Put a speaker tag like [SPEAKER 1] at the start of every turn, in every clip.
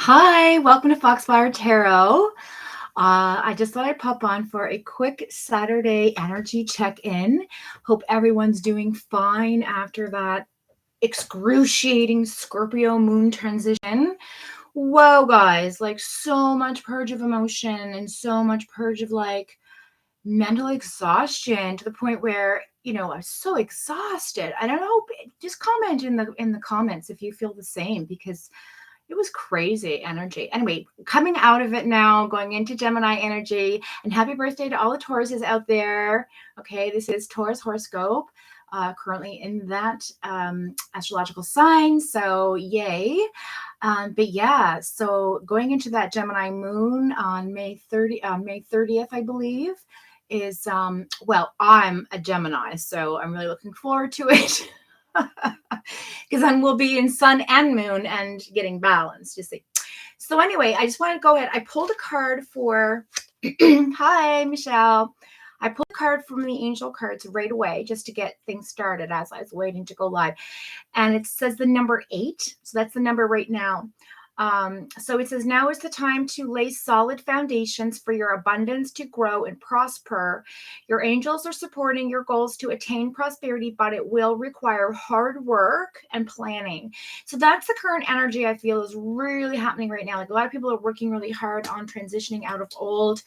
[SPEAKER 1] Hi, welcome to Foxfire Tarot. I just thought I'd pop on for a quick Saturday energy check-in. Hope everyone's doing fine after that excruciating Scorpio moon transition. Whoa, guys, like so much purge of emotion and so much purge of like mental exhaustion to the point where, I'm so exhausted. I don't know, just comment in the comments if you feel the same because it was crazy energy. Anyway, coming out of it now, going into Gemini energy, and happy birthday to all the Tauruses out there. Okay, this is Taurus horoscope, currently in that astrological sign. So yay. But yeah, so going into that Gemini moon on May 30th, I believe, is well, I'm a Gemini, so I'm really looking forward to it. Because then we'll be in sun and moon and getting balanced, you see. So anyway, I just want to go ahead. I pulled a card for, hi, Michelle. I pulled a card from the angel cards right away just to get things started as I was waiting to go live. And it says the number 8. So that's the number right now. So it says, now is the time to lay solid foundations for your abundance to grow and prosper. Your angels are supporting your goals to attain prosperity, but it will require hard work and planning. So that's the current energy I feel is really happening right now. Like a lot of people are working really hard on transitioning out of old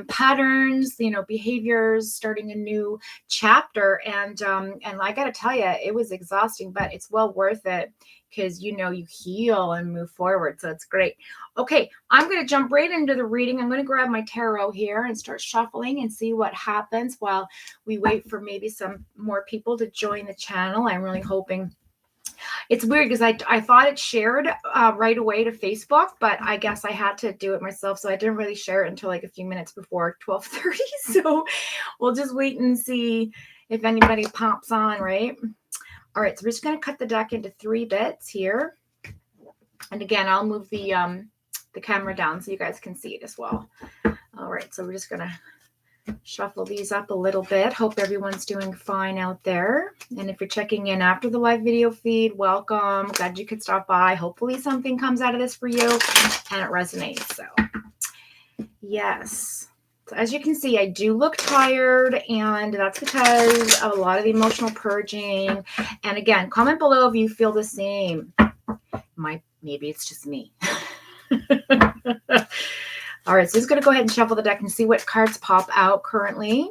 [SPEAKER 1] patterns, behaviors, starting a new chapter. And I got to tell you, it was exhausting, but it's well worth it because you heal and move forward. So it's great. Okay, I'm going to jump right into the reading. I'm going to grab my tarot here and start shuffling and see what happens while we wait for maybe some more people to join the channel. I'm really hoping. It's weird because I thought it shared right away to Facebook, but I guess I had to do it myself. So I didn't really share it until like a few minutes before 12:30. So we'll just wait and see if anybody pops on, right? All right, so we're just going to cut the deck into 3 bits here. And again, I'll move the camera down so you guys can see it as well. All right, so we're just going to shuffle these up a little bit. Hope everyone's doing fine out there. And if you're checking in after the live video feed, welcome. Glad you could stop by. Hopefully something comes out of this for you and it resonates. So, yes. So as you can see, I do look tired, and that's because of a lot of the emotional purging. And again, comment below if you feel the same. Maybe it's just me. All right, so just going to go ahead and shuffle the deck and see what cards pop out currently.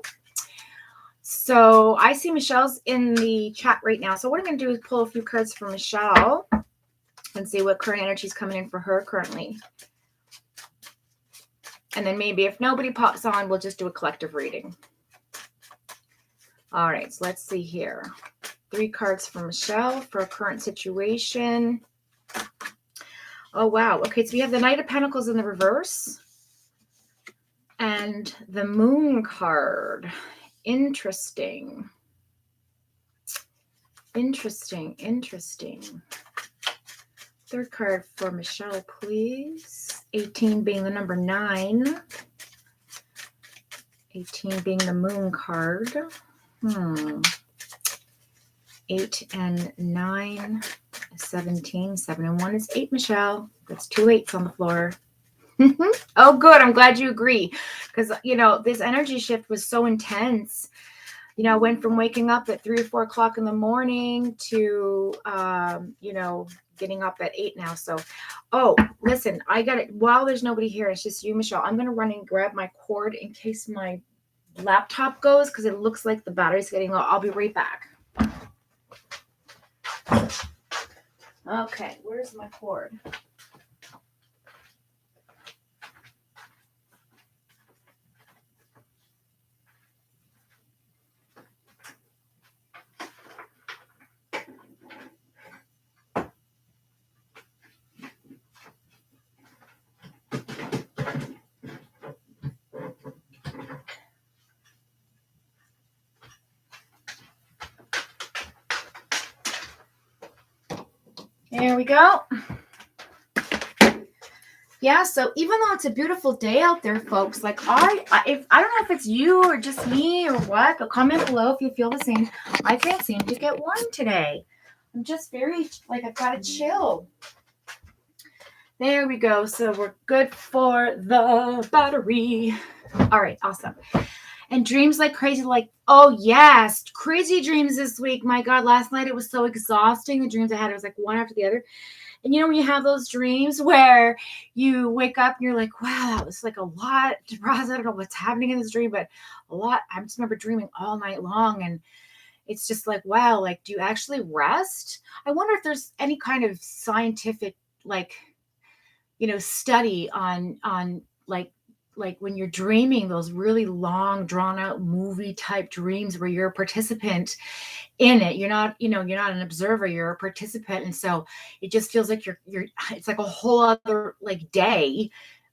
[SPEAKER 1] So I see Michelle's in the chat right now. So what I'm going to do is pull a few cards for Michelle and see what current energy is coming in for her currently. And then maybe if nobody pops on, we'll just do a collective reading. All right, so let's see here. 3 cards for Michelle for a current situation. Oh, wow. Okay, so we have the Knight of Pentacles in the reverse and the Moon card. Interesting. Interesting. 3rd card for Michelle, please. 18 being the number 9. 18 being the Moon card. 8 and 9 is 17. 7 and 1 is 8, Michelle. That's 2 8s on the floor. Oh, good. I'm glad you agree. Because, this energy shift was so intense. I went from waking up at 3 or 4 o'clock in the morning to, getting up at 8 now. So, oh, listen, I got it. While there's nobody here, it's just you, Michelle. I'm going to run and grab my cord in case my laptop goes because it looks like the battery's getting low. I'll be right back. Okay, where's my cord? There we go. Yeah, so even though it's a beautiful day out there, folks, like I don't know if it's you or just me or what, but comment below if you feel the same. I can't seem to get warm today. I'm just very, I've got to chill. There we go. So we're good for the battery. All right, awesome. And dreams like crazy, like, oh yes, crazy dreams this week. My God, last night it was so exhausting. The dreams I had, it was like one after the other. And you know, when you have those dreams where you wake up and you're like, wow, that was like a lot to process. I don't know what's happening in this dream, but a lot. I just remember dreaming all night long. And it's just like, wow, like, do you actually rest? I wonder if there's any kind of scientific, like, study on like when you're dreaming those really long drawn out movie type dreams where you're a participant in it. You're not an observer, you're a participant. And so it just feels like you're it's like a whole other like day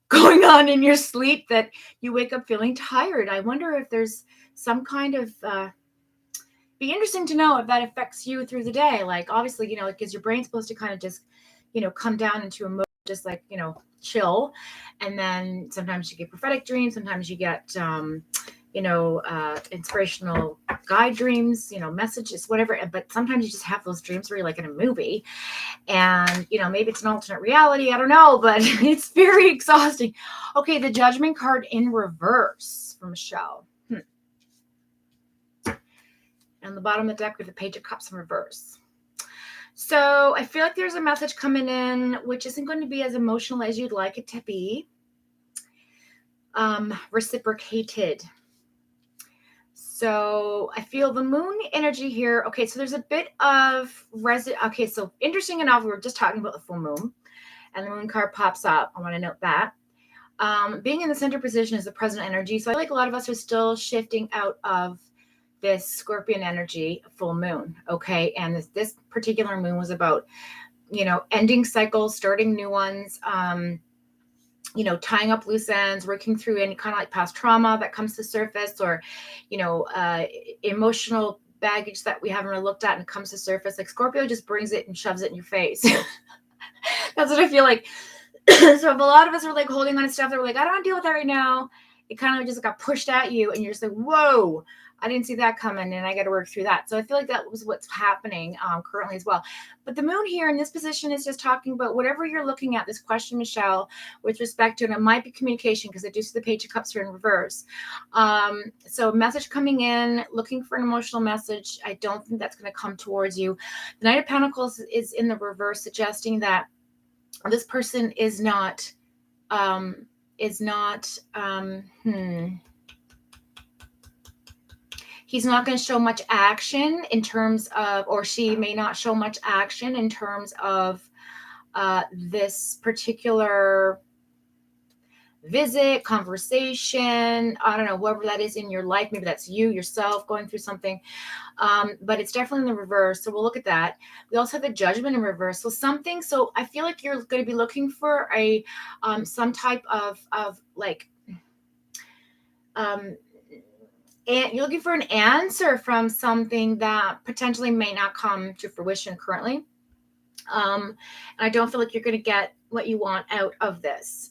[SPEAKER 1] going on in your sleep that you wake up feeling tired. I wonder if there's some kind of be interesting to know if that affects you through the day. Like, obviously, because your brain's supposed to kind of just, come down into a mode, just like, chill. And then sometimes you get prophetic dreams. Sometimes you get, inspirational guide dreams, messages, whatever. But sometimes you just have those dreams where you're like in a movie and, maybe it's an alternate reality. I don't know, but it's very exhausting. Okay. The Judgment card in reverse from Michelle. And the bottom of the deck with the Page of Cups in reverse. So I feel like there's a message coming in, which isn't going to be as emotional as you'd like it to be. Reciprocated. So I feel the moon energy here. Okay, so there's a bit of okay, so interesting enough, we were just talking about the full moon, and the moon card pops up. I want to note that. Being in the center position is the present energy. So I feel like a lot of us are still shifting out of this Scorpion energy full moon. Okay. And this particular moon was about, ending cycles, starting new ones, tying up loose ends, working through any kind of like past trauma that comes to surface, or, emotional baggage that we haven't really looked at and comes to surface. Like Scorpio just brings it and shoves it in your face. That's what I feel like. So if a lot of us are like holding on to stuff that we're like, I don't want to deal with that right now, it kind of just got pushed at you and you're just like, whoa, I didn't see that coming and I got to work through that. So I feel like that was what's happening currently as well. But the moon here in this position is just talking about whatever you're looking at, this question, Michelle, with respect to, and it might be communication because I do see the Page of Cups here in reverse. So message coming in, looking for an emotional message. I don't think that's going to come towards you. The Knight of Pentacles is in the reverse, suggesting that this person is not he's not going to show much action in terms of, or she may not show much action in terms of this particular visit, conversation. I don't know, whoever that is in your life. Maybe that's you yourself going through something. But it's definitely in the reverse. So we'll look at that. We also have the Judgment in reverse. So I feel like you're going to be looking for a some type of like and you're looking for an answer from something that potentially may not come to fruition currently. And I don't feel like you're going to get what you want out of this.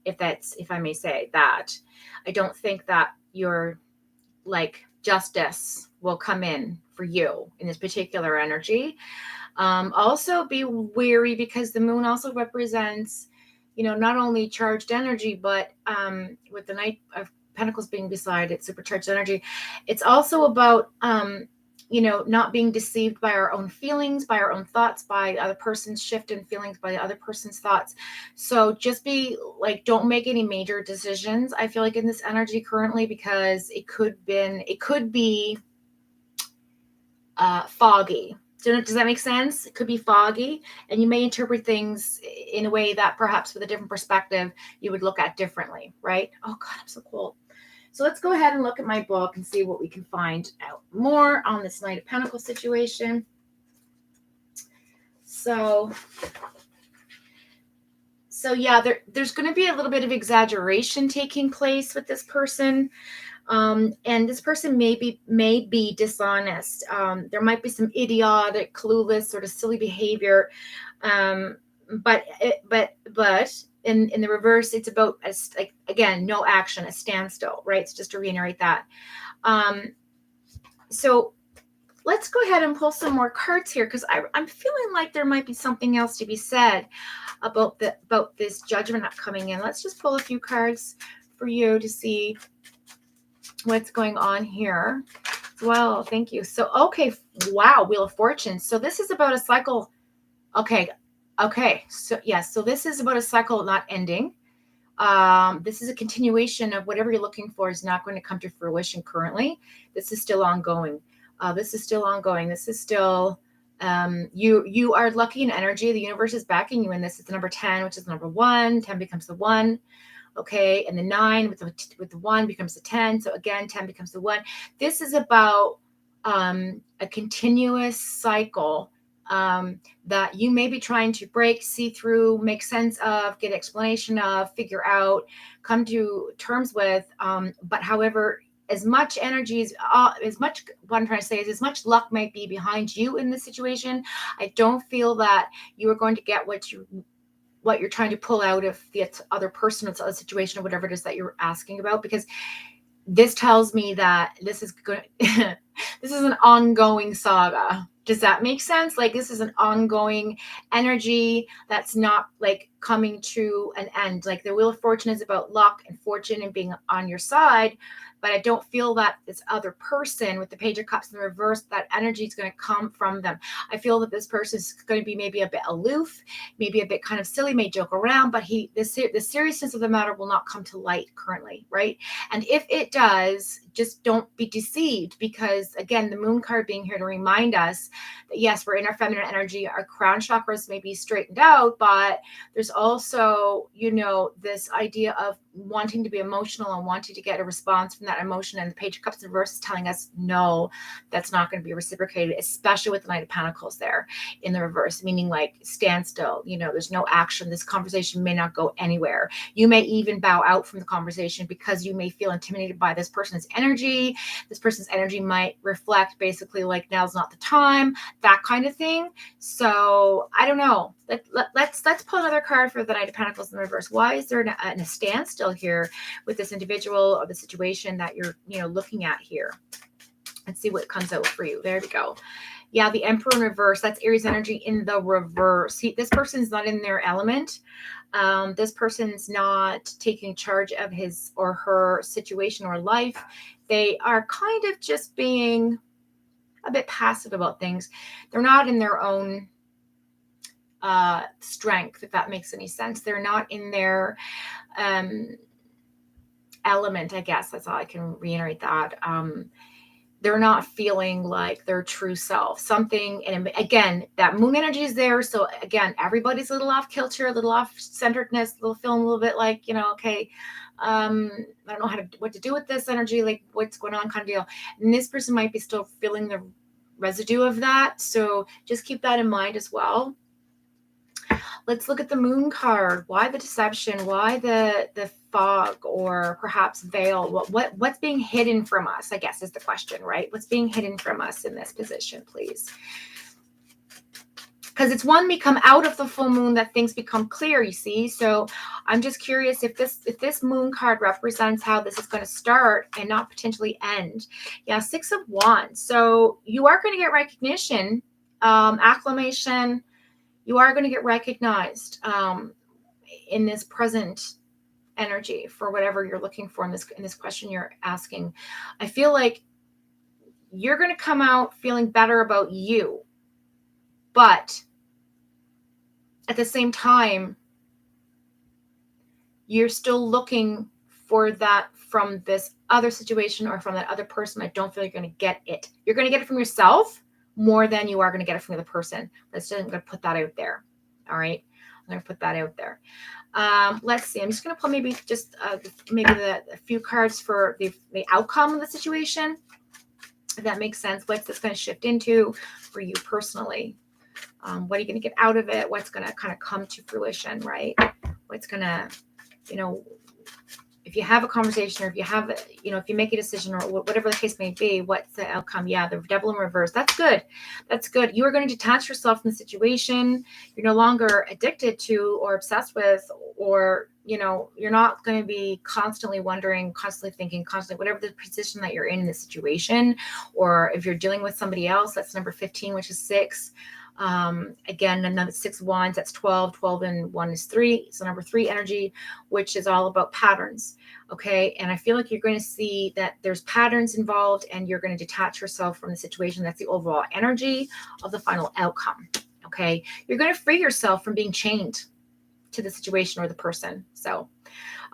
[SPEAKER 1] If I may say that, I don't think that your like justice will come in for you in this particular energy. Also be wary because the moon also represents, not only charged energy, but with the Knight of Pentacles being beside it, supercharged energy. It's also about, not being deceived by our own feelings, by our own thoughts, by the other person's shift in feelings, by the other person's thoughts. So just be like, don't make any major decisions. I feel like in this energy currently, because it could be foggy. Does that make sense? It could be foggy, and you may interpret things in a way that perhaps with a different perspective you would look at differently, right? Oh God, I'm so cold. So let's go ahead and look at my book and see what we can find out more on this Knight of Pentacles situation. So yeah, there's going to be a little bit of exaggeration taking place with this person. And this person may be dishonest. There might be some idiotic, clueless, sort of silly behavior. But in the reverse, it's about again, no action, a standstill, right? It's just to reiterate that. So let's go ahead and pull some more cards here because I'm feeling like there might be something else to be said. about this judgment coming in. Let's just pull a few cards for you to see what's going on here. Well, thank you. So, okay, wow, Wheel of Fortune. So this is about a cycle. Okay. So yes, so this is about a cycle not ending. This is a continuation of whatever you're looking for is not going to come to fruition currently. This is still ongoing. This is still you are lucky in energy. The universe is backing you in this. It's the number 10, which is the number 1. 10 becomes the 1. Okay, and the 9 with the 1 becomes the 10. So again, 10 becomes the 1. This is about a continuous cycle that you may be trying to break, see through, make sense of, get explanation of, figure out, come to terms with. But however, as much energy what I'm trying to say is as much luck might be behind you in this situation, I don't feel that you are going to get what you're trying to pull out of the other person or the other situation or whatever it is that you're asking about, because this tells me that this is going this is an ongoing saga. Does that make sense? Like, this is an ongoing energy that's not like coming to an end. Like, the Wheel of Fortune is about luck and fortune and being on your side, but I don't feel that this other person with the Page of Cups in the reverse, that energy is going to come from them. I feel that this person is going to be maybe a bit aloof, maybe a bit kind of silly, may joke around, but the seriousness of the matter will not come to light currently, right? And if it does, just don't be deceived, because again, the Moon card being here to remind us that yes, we're in our feminine energy, our crown chakras may be straightened out, but there's also, this idea of wanting to be emotional and wanting to get a response from that emotion. And the Page of Cups in reverse is telling us, no, that's not going to be reciprocated, especially with the Knight of Pentacles there in the reverse, meaning like stand still, there's no action. This conversation may not go anywhere. You may even bow out from the conversation because you may feel intimidated by this person's energy. This person's energy might reflect basically like, now's not the time, that kind of thing. So I don't know. Let's pull another card for the Knight of Pentacles in the reverse. Why is there a standstill here with this individual or the situation that you're looking at here? Let's see what comes out for you. There we go. Yeah, the Emperor in reverse. That's Aries energy in the reverse. This person's not in their element. This person's not taking charge of his or her situation or life. They are kind of just being a bit passive about things. They're not in their own strength, if that makes any sense. They're not in their element, I guess. That's all I can reiterate that. They're not feeling like their true self. Something, and again, that Moon energy is there. So again, everybody's a little off kilter, a little off centeredness, a little feeling a little bit like, okay, I don't know what to do with this energy, like what's going on kind of deal. And this person might be still feeling the residue of that. So just keep that in mind as well. Let's look at the Moon card. Why the deception? Why the fog or perhaps veil? What's being hidden from us, I guess, is the question, right? What's being hidden from us in this position, please? Because it's when we come out of the full moon that things become clear, you see. So I'm just curious if this Moon card represents how this is going to start and not potentially end. Yeah, 6 of Wands. So you are going to get recognition, acclamation. You are going to get recognized in this present energy for whatever you're looking for in this question you're asking. I feel like you're going to come out feeling better about you, but at the same time, you're still looking for that from this other situation or from that other person. I don't feel like you're going to get it. You're going to get it from yourself more than you are going to get it from the other person. I'm going to put that out there. All right. I'm going to put that out there. Let's see. I'm just going to pull maybe just a few cards for the outcome of the situation. If that makes sense. What's this going to shift into for you personally? What are you going to get out of it? What's going to kind of come to fruition, right? What's going to, if you have a conversation or if you have, if you make a decision or whatever the case may be, what's the outcome? Yeah, the Devil in reverse. That's good. That's good. You are going to detach yourself from the situation. You're no longer addicted to or obsessed with, or, you're not going to be constantly wondering, constantly thinking, constantly, whatever the position that you're in the situation, or if you're dealing with somebody else, that's number 15, which is 6. Again, another 6 wands, that's 12. 12 and 1 is 3. So number 3 energy, which is all about patterns. Okay. And I feel like you're going to see that there's patterns involved and you're going to detach yourself from the situation. That's the overall energy of the final outcome. Okay. You're going to free yourself from being chained to the situation or the person. So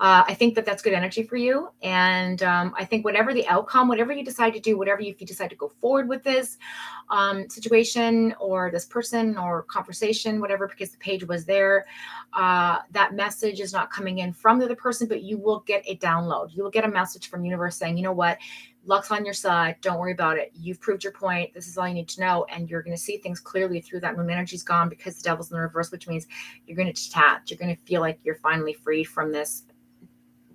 [SPEAKER 1] I think that that's good energy for you. And I think whatever the outcome, whatever you decide to do, if you decide to go forward with this situation or this person or conversation, whatever, because the page was there, that message is not coming in from the other person, but you will get a download. You will get a message from universe saying, you know what, luck's on your side. Don't worry about it. You've proved your point. This is all you need to know. And you're going to see things clearly through that moon energy's gone because the devil's in the reverse, which means you're going to detach. You're going to feel like you're finally free from this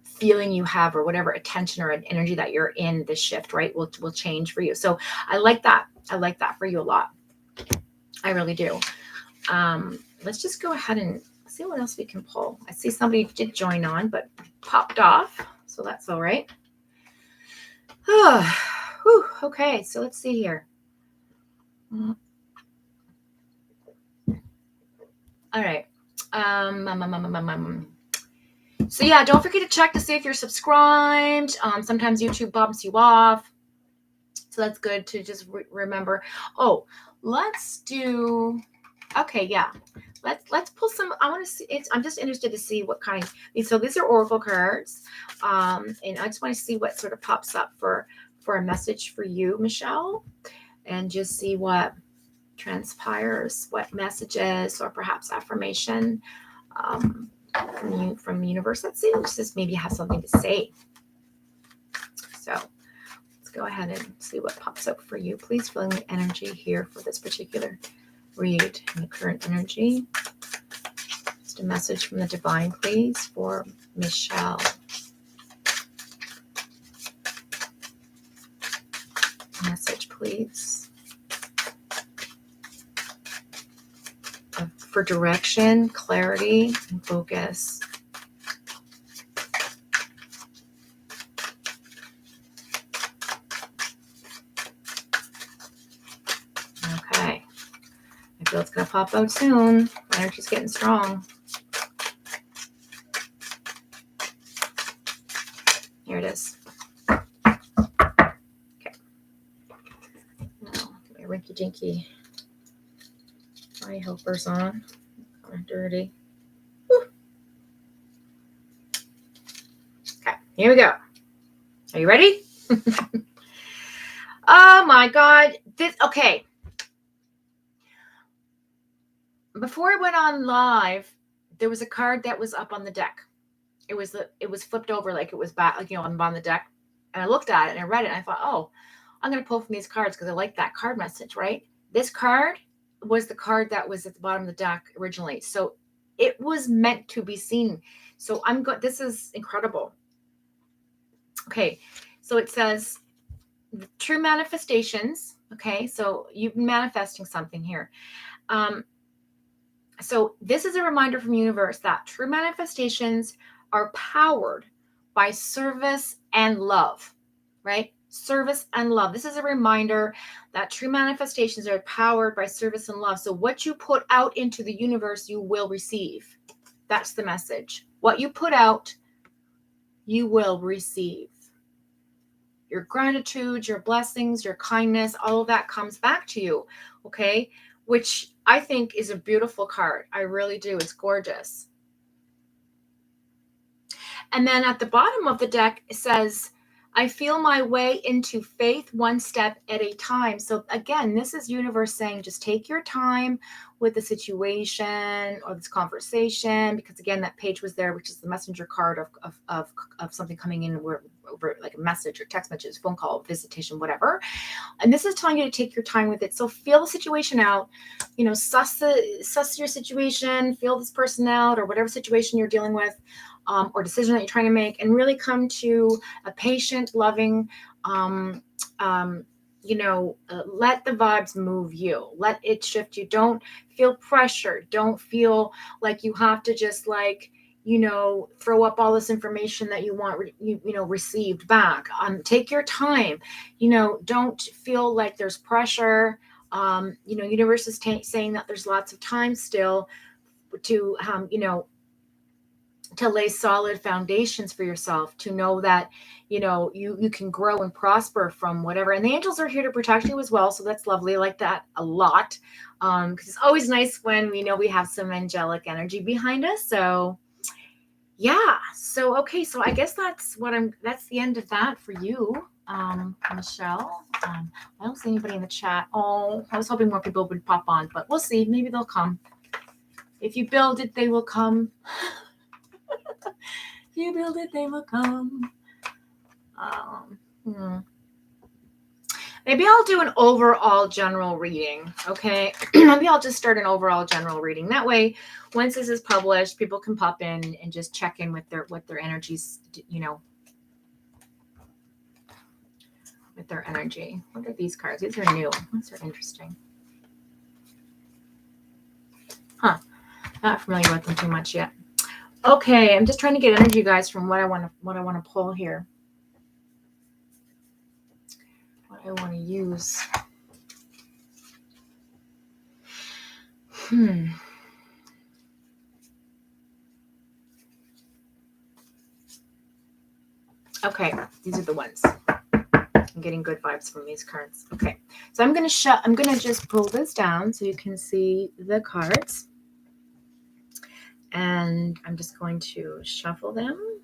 [SPEAKER 1] feeling you have or whatever attention or energy that you're in. This shift, right, will change for you. So I like that. I like that for you a lot. I really do. Let's just go ahead and see what else we can pull. I see somebody did join on, but popped off. So that's all right. Okay, so let's see here. All right. So yeah, don't forget to check to see if you're subscribed. Sometimes YouTube bumps you off. So that's good to just remember. Oh, let's do, okay, yeah. Let's pull some, I want to see, I'm just interested to see what kind of, so these are Oracle cards. And I just want to see what sort of pops up for a message for you, Michelle, and just see what transpires, what messages or perhaps affirmation from the universe. Let's see, just maybe have something to say. So let's go ahead and see what pops up for you. Please fill in the energy here for this particular read and the current energy. Just a message from the divine, please, for Michelle. Message, please. For direction, clarity, and focus. Okay. I feel it's going to pop out soon. Energy's getting strong. Here it is. Okay. Now, get my rinky dinky eye helpers on. Kind of dirty. Whew. Okay, here we go. Are you ready? Oh my God. Okay. Before I went on live, there was a card that was up on the deck. It was flipped over like it was back, like, on the deck. And I looked at it and I read it and I thought, oh, I'm going to pull from these cards because I like that card message, right? This card was the card that was at the bottom of the deck originally. So it was meant to be seen. So this is incredible. Okay. So it says true manifestations. Okay. So you've been manifesting something here. So this is a reminder from universe that true manifestations are powered by service and love, right? Service and love. This is a reminder that true manifestations are powered by service and love. So what you put out into the universe, you will receive. That's the message. What you put out, you will receive. Your gratitude, your blessings, your kindness, all of that comes back to you, okay? Which I think is a beautiful card. I really do. It's gorgeous. And then at the bottom of the deck, it says, I feel my way into faith one step at a time. So again, this is universe saying, just take your time with the situation or this conversation, because again, that page was there, which is the messenger card of something coming in over like a message or text message, phone call, visitation, whatever. And this is telling you to take your time with it. So feel the situation out, suss your situation, feel this person out, or whatever situation you're dealing with. Or decision that you're trying to make, and really come to a patient, loving, let the vibes move you. Let it shift you. Don't feel pressure. Don't feel like you have to just throw up all this information that you want, received back. Take your time. Don't feel like there's pressure. Universe is saying that there's lots of time still to, to lay solid foundations for yourself, to know that, you can grow and prosper from whatever. And the angels are here to protect you as well. So that's lovely. I like that a lot. Because it's always nice when we know we have some angelic energy behind us. So yeah. So, okay. So I guess that's the end of that for you, Michelle. I don't see anybody in the chat. Oh, I was hoping more people would pop on, but we'll see. Maybe they'll come. If you build it, they will come. If you build it, they will come. Maybe I'll do an overall general reading, okay? Maybe I'll just start an overall general reading. That way, once this is published, people can pop in and just check in with their energies, with their energy. What are these cards? These are new. These are interesting. Huh. Not familiar with them too much yet. Okay, I'm just trying to get energy, guys, from what I want to pull here. What I want to use. Okay, these are the ones. I'm getting good vibes from these cards. Okay, so I'm gonna just pull this down so you can see the cards, and I'm just going to shuffle them,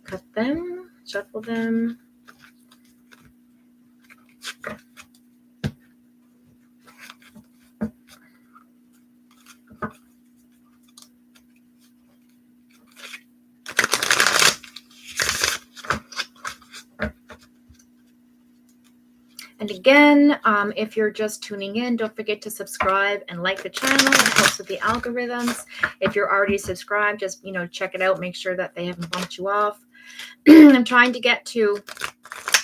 [SPEAKER 1] cut them, shuffle them. And again, if you're just tuning in, don't forget to subscribe and like the channel. It helps with the algorithms. If you're already subscribed, just, check it out. Make sure that they haven't bumped you off. I'm trying to get to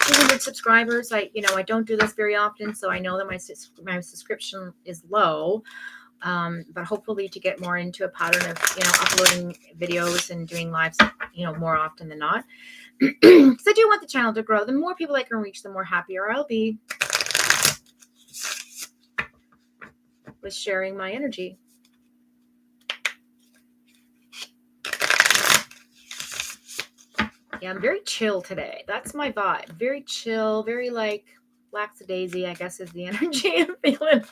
[SPEAKER 1] 200 subscribers. I don't do this very often, so I know that my subscription is low. But hopefully to get more into a pattern of, uploading videos and doing lives, more often than not. Because I do want the channel to grow. The more people I can reach, the more happier I'll be with sharing my energy. Yeah, I'm very chill today. That's my vibe. Very chill, very lackadaisy, I guess, is the energy I'm feeling.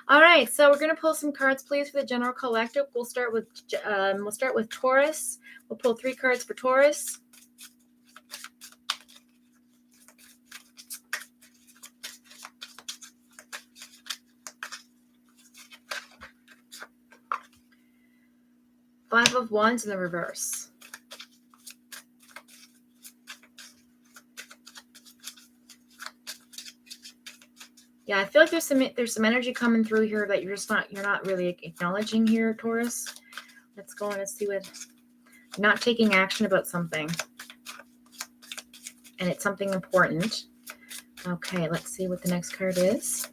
[SPEAKER 1] All right, so we're going to pull some cards, please, for the general collective. We'll start with Taurus. We'll pull 3 cards for Taurus. Five of Wands in the reverse. Yeah, I feel like there's some energy coming through here that you're not really acknowledging here, Taurus. Let's go and see what. You're not taking action about something, and it's something important. Okay, let's see what the next card is.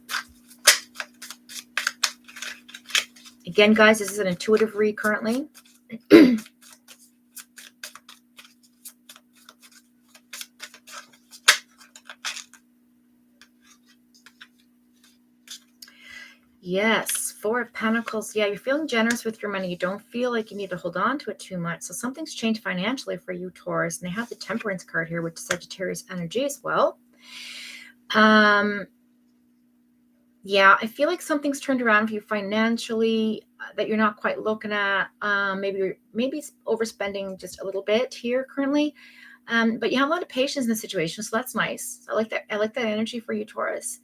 [SPEAKER 1] Again, guys, this is an intuitive read currently. Yes, 4 of Pentacles. Yeah, you're feeling generous with your money. You don't feel like you need to hold on to it too much. So something's changed financially for you, Taurus. And they have the Temperance card here, which is Sagittarius energy as well. Yeah, I feel like something's turned around for you financially that you're not quite looking at. Maybe overspending just a little bit here currently. But you have a lot of patience in the situation, so that's nice. I like that. I like that energy for you, Taurus.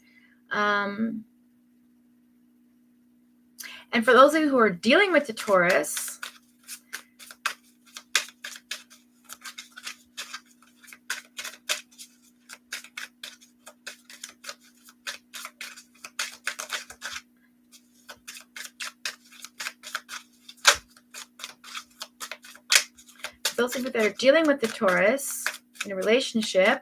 [SPEAKER 1] And for those of you who are dealing with the Taurus, that are dealing with the Taurus in a relationship,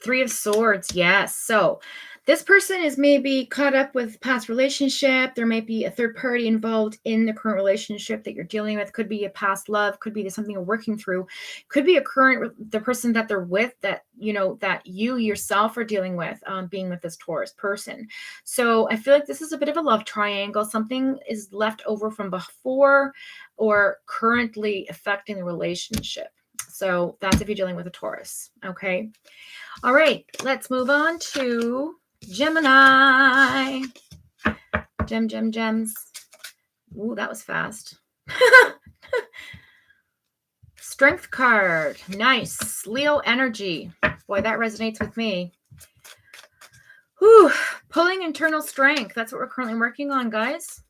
[SPEAKER 1] Three of Swords, yes. So This person is maybe caught up with past relationship. There might be a third party involved in the current relationship that you're dealing with. Could be a past love, could be something you're working through, could be the person that they're with, that that you yourself are dealing with, being with this Taurus person. So I feel like this is a bit of a love triangle. Something is left over from before or currently affecting the relationship. So that's if you're dealing with a Taurus. Okay. All right, let's move on to Gemini. Gems. Ooh, that was fast. Strength card. Nice. Leo energy. Boy, that resonates with me. Whew. Pulling internal strength. That's what we're currently working on, guys.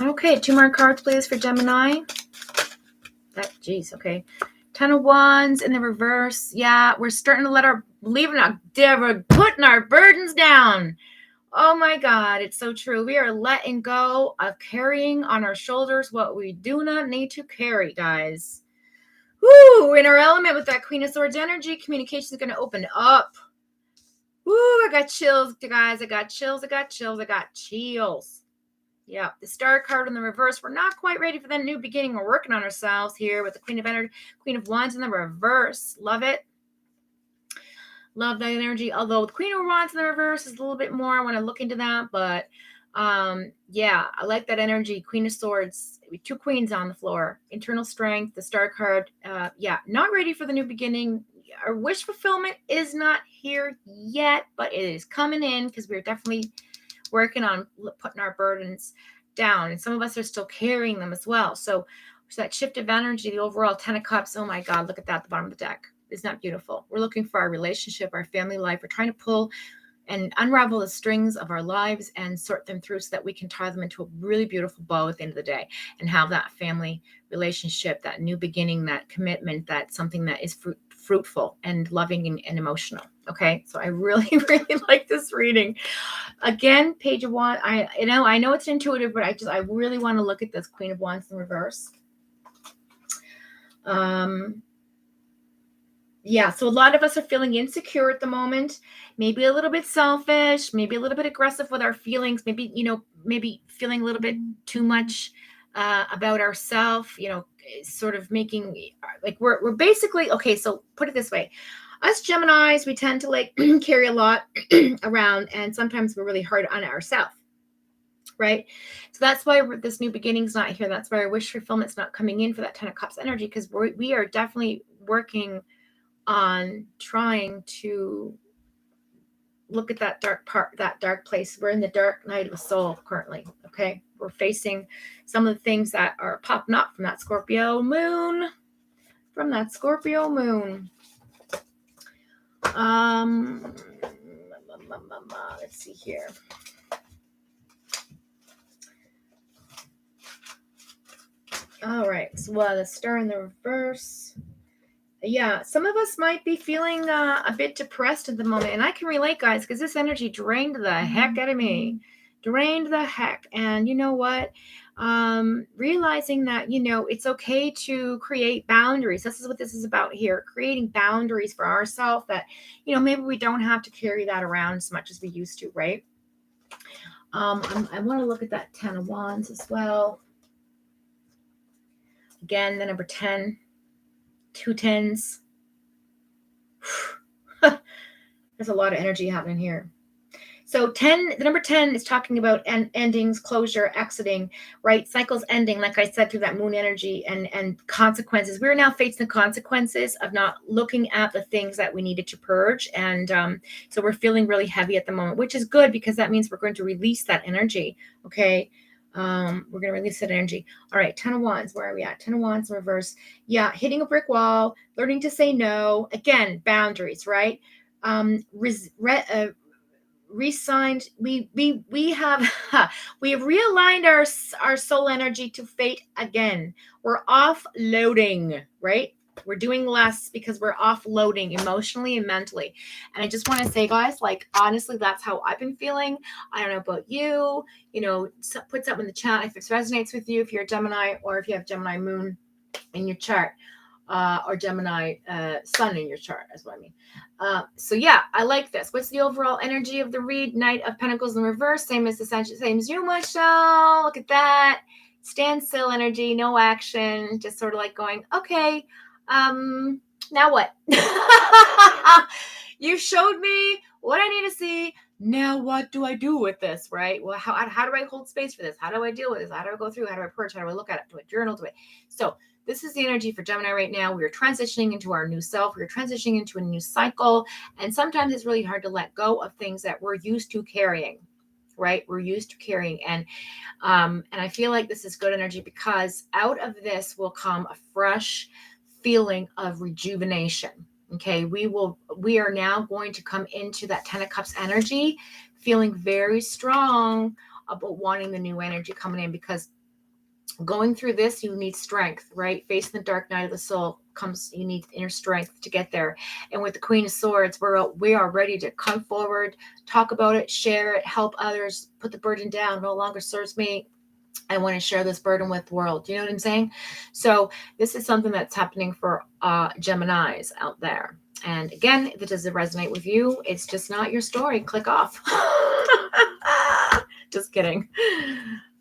[SPEAKER 1] Okay, 2 more cards, please, for Gemini. Geez, okay. 10 of Wands in the reverse. Yeah, we're starting to we're putting our burdens down. Oh my God, it's so true. We are letting go of carrying on our shoulders what we do not need to carry, guys. Woo! In our element with that Queen of Swords energy, communication is going to open up. Woo! I got chills, guys. I got chills. Yeah, the Star card in the reverse. We're not quite ready for that new beginning. We're working on ourselves here with the Queen of Wands in the reverse. Love it. Love that energy. Although the Queen of Wands in the reverse is a little bit more. I want to look into that. But yeah, I like that energy. Queen of Swords. 2 queens on the floor. Internal strength. The Star card. Yeah, not ready for the new beginning. Our wish fulfillment is not here yet, but it is coming in because we're definitely working on putting our burdens down, and some of us are still carrying them as well. So that shift of energy, the overall 10 of Cups. Oh my God, look at that at the bottom of the deck. Isn't that beautiful? We're looking for our relationship, our family life. We're trying to pull and unravel the strings of our lives and sort them through so that we can tie them into a really beautiful bow at the end of the day and have that family relationship, that new beginning, that commitment, that something that is fruitful and loving and emotional. Okay, so I really, really like this reading. Again, Page of Wands. I know it's intuitive, but I really want to look at this Queen of Wands in reverse. Yeah, so a lot of us are feeling insecure at the moment, maybe a little bit selfish, maybe a little bit aggressive with our feelings, maybe feeling a little bit too much about ourselves, sort of making like we're basically, okay, so put it this way. Us Geminis, we tend to carry a lot around, and sometimes we're really hard on ourselves, right? So that's why this new beginning's not here. That's why our wish fulfillment's not coming in for that 10 of Cups energy, because we are definitely working on trying to look at that dark place. We're in the dark night of the soul currently. Okay, we're facing some of the things that are popping up from that Scorpio moon. Let's see here. All right, so the Star in the reverse. Yeah, some of us might be feeling a bit depressed at the moment. And I can relate, guys, because this energy drained the heck out of me. And you know what? Realizing that, it's okay to create boundaries. This is what this is about here. Creating boundaries for ourselves that, maybe we don't have to carry that around as much as we used to, right? I want to look at that 10 of Wands as well. Again, the number 10. 2 10s. There's a lot of energy happening here. So the number 10 is talking about endings, closure, exiting, right? Cycles ending, like I said, through that moon energy and consequences. We're now facing the consequences of not looking at the things that we needed to purge. And so we're feeling really heavy at the moment, which is good because that means we're going to release that energy. Okay. We're going to release that energy. All right. 10 of Wands. Where are we at? 10 of Wands in reverse. Yeah. Hitting a brick wall, learning to say no. Again, boundaries, right? Resigned. We have realigned our soul energy to fate again. We're offloading, right? We're doing less because we're offloading emotionally and mentally. And I just want to say, guys, like, honestly, that's how I've been feeling. I don't know about you. Put something in the chat if this resonates with you, if you're a Gemini, or if you have Gemini moon in your chart, or Gemini sun in your chart, is what I mean. So yeah, I like this. What's the overall energy of the read? Knight of Pentacles in reverse, same as you, Michelle. Look at that. Standstill energy, no action, just sort of like going, okay, now what? You showed me what I need to see. Now what do I do with this, right? Well, how do I hold space for this? How do I deal with this? How do I go through? How do I purge? How do I look at it? Do I journal? So this is the energy for Gemini right now. We are transitioning into our new self. We're transitioning into a new cycle. And sometimes it's really hard to let go of things that we're used to carrying, right? We're used to carrying. And I feel like this is good energy, because out of this will come a fresh feeling of rejuvenation. Okay, we are now going to come into that 10 of Cups energy, feeling very strong about wanting the new energy coming in, because going through this, you need strength, right? Facing the dark night of the soul you need inner strength to get there. And with the Queen of Swords, we are ready to come forward, talk about it, share it, help others, put the burden down. No longer serves me. I want to share this burden with the world. You know what I'm saying? So this is something that's happening for Geminis out there. And again, if it doesn't resonate with you, it's just not your story. Click off. Just kidding.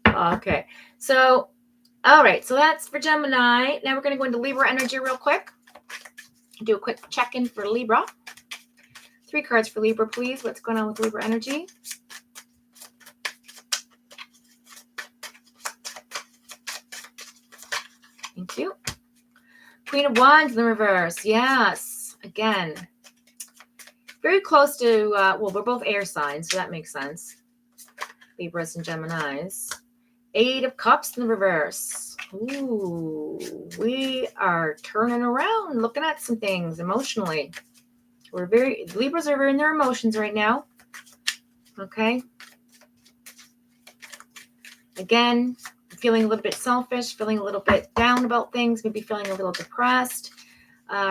[SPEAKER 1] Okay. So, all right. So that's for Gemini. Now we're going to go into Libra energy real quick. Do a quick check-in for Libra. 3 cards for Libra, please. What's going on with Libra energy? Thank you. Queen of Wands in the reverse. Yes. Again. Very close to, well, we're both air signs, so that makes sense. Libras and Geminis. 8 of Cups in the reverse. Ooh, we are turning around, looking at some things emotionally. Libras are in their emotions right now. Okay. Again, feeling a little bit selfish, feeling a little bit down about things, maybe feeling a little depressed,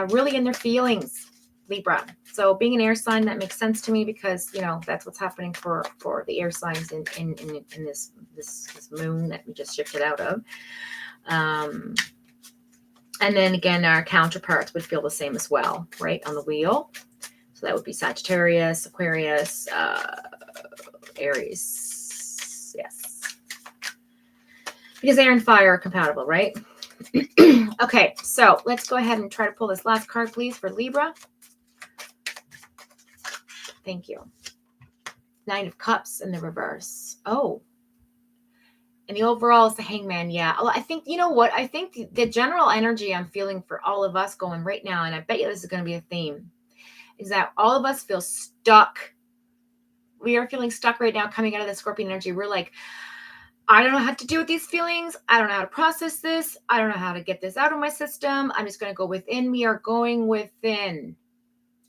[SPEAKER 1] really in their feelings, Libra. So being an air sign, that makes sense to me, because, that's what's happening for the air signs in this moon that we just shifted out of. And then again, our counterparts would feel the same as well, right, on the wheel. So that would be Sagittarius, Aquarius, Aries. Yes. Because air and fire are compatible, right? Okay, so let's go ahead and try to pull this last card, please, for Libra. Thank you. 9 of Cups in the reverse. Oh. And the overall is the Hangman. Yeah. I think, you know what? I think the general energy I'm feeling for all of us going right now, and I bet you this is going to be a theme, is that all of us feel stuck. We are feeling stuck right now coming out of the Scorpion energy. We're like, I don't know how to deal with these feelings. I don't know how to process this. I don't know how to get this out of my system. I'm just going to go within. We are going within.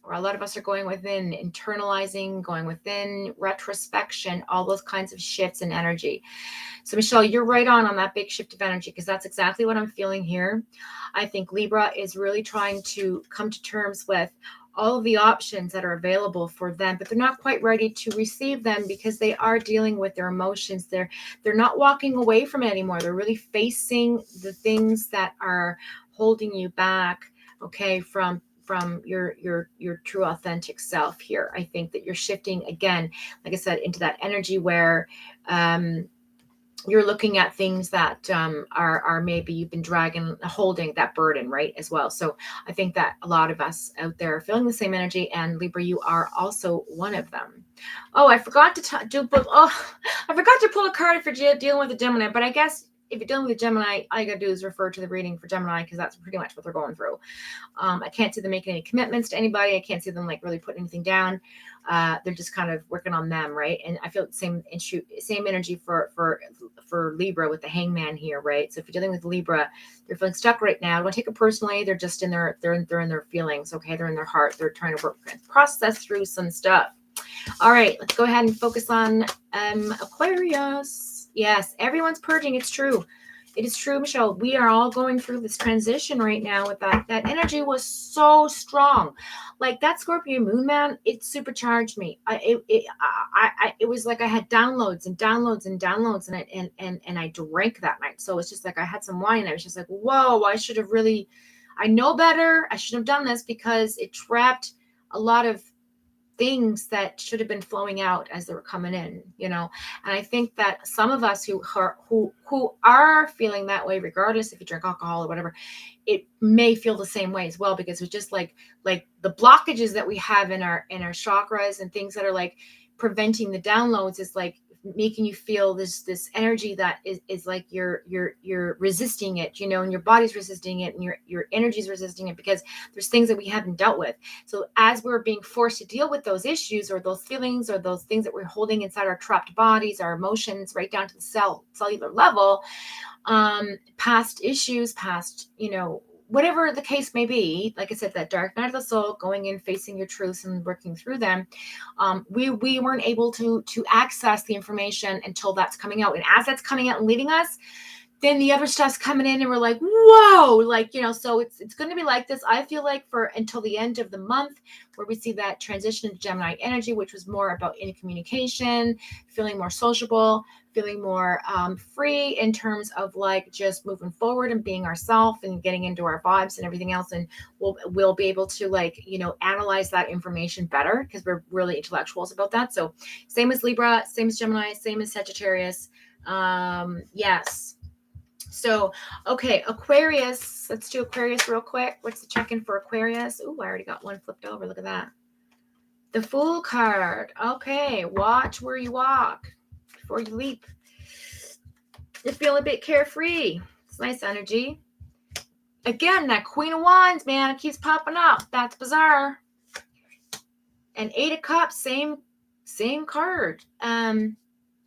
[SPEAKER 1] Or a lot of us are going within, internalizing, going within, retrospection, all those kinds of shifts in energy. So Michelle, you're right on that big shift of energy, because that's exactly what I'm feeling here. I think Libra is really trying to come to terms with all of the options that are available for them, but they're not quite ready to receive them, because they are dealing with their emotions. They're not walking away from it anymore. They're really facing the things that are holding you back, okay, from your true authentic self here. I think that you're shifting again, like I said, into that energy where you're looking at things that are maybe you've been holding that burden, right, as well. So I think that a lot of us out there are feeling the same energy, and Libra, you are also one of them. Oh, I forgot to I forgot to pull a card for dealing with a Gemini, but I guess if you're dealing with a Gemini, all you got to do is refer to the reading for Gemini, because that's pretty much what they're going through. I can't see them making any commitments to anybody. I can't see them like really putting anything down. They're just kind of working on them, right? And I feel the same energy for Libra with the Hangman here, right? So if you're dealing with Libra, they're feeling stuck right now. Don't take it personally. They're just in their feelings, okay? They're in their heart. They're trying to process through some stuff. All right, let's go ahead and focus on Aquarius. Yes, everyone's purging. It's true. It is true, Michelle. We are all going through this transition right now with that. That energy was so strong. Like that Scorpio moon, man, it supercharged me. It was like I had downloads and downloads and downloads, and I drank that night. So it's just like I had some wine and I was just like, whoa, I know better. I shouldn't have done this because it trapped a lot of things that should have been flowing out as they were coming in, And I think that some of us who are feeling that way, regardless if you drink alcohol or whatever, it may feel the same way as well, because it's just like the blockages that we have in our chakras and things that are like preventing the downloads is like making you feel this energy that is like you're resisting it, and your body's resisting it and your energy's resisting it because there's things that we haven't dealt with. So as we're being forced to deal with those issues or those feelings or those things that we're holding inside our trapped bodies, our emotions, right down to the cellular level, past issues, whatever the case may be, like I said, that dark night of the soul, going in, facing your truths and working through them. We weren't able to access the information until that's coming out. And as that's coming out and leaving us, then the other stuff's coming in and we're like, whoa, so it's going to be like this. I feel like for until the end of the month, where we see that transition into Gemini energy, which was more about in communication, feeling more sociable, feeling more free in terms of like just moving forward and being ourselves and getting into our vibes and everything else. And we'll be able to analyze that information better because we're really intellectuals about that. So same as Libra, same as Gemini, same as Sagittarius. Yes. So, okay, Aquarius. Let's do Aquarius real quick. What's the check-in for Aquarius? Oh, I already got one flipped over. Look at that. The Fool card. Okay, watch where you walk before you leap. You feel a bit carefree. It's nice energy. Again, that Queen of Wands, man, it keeps popping up. That's bizarre. And Eight of Cups, same card.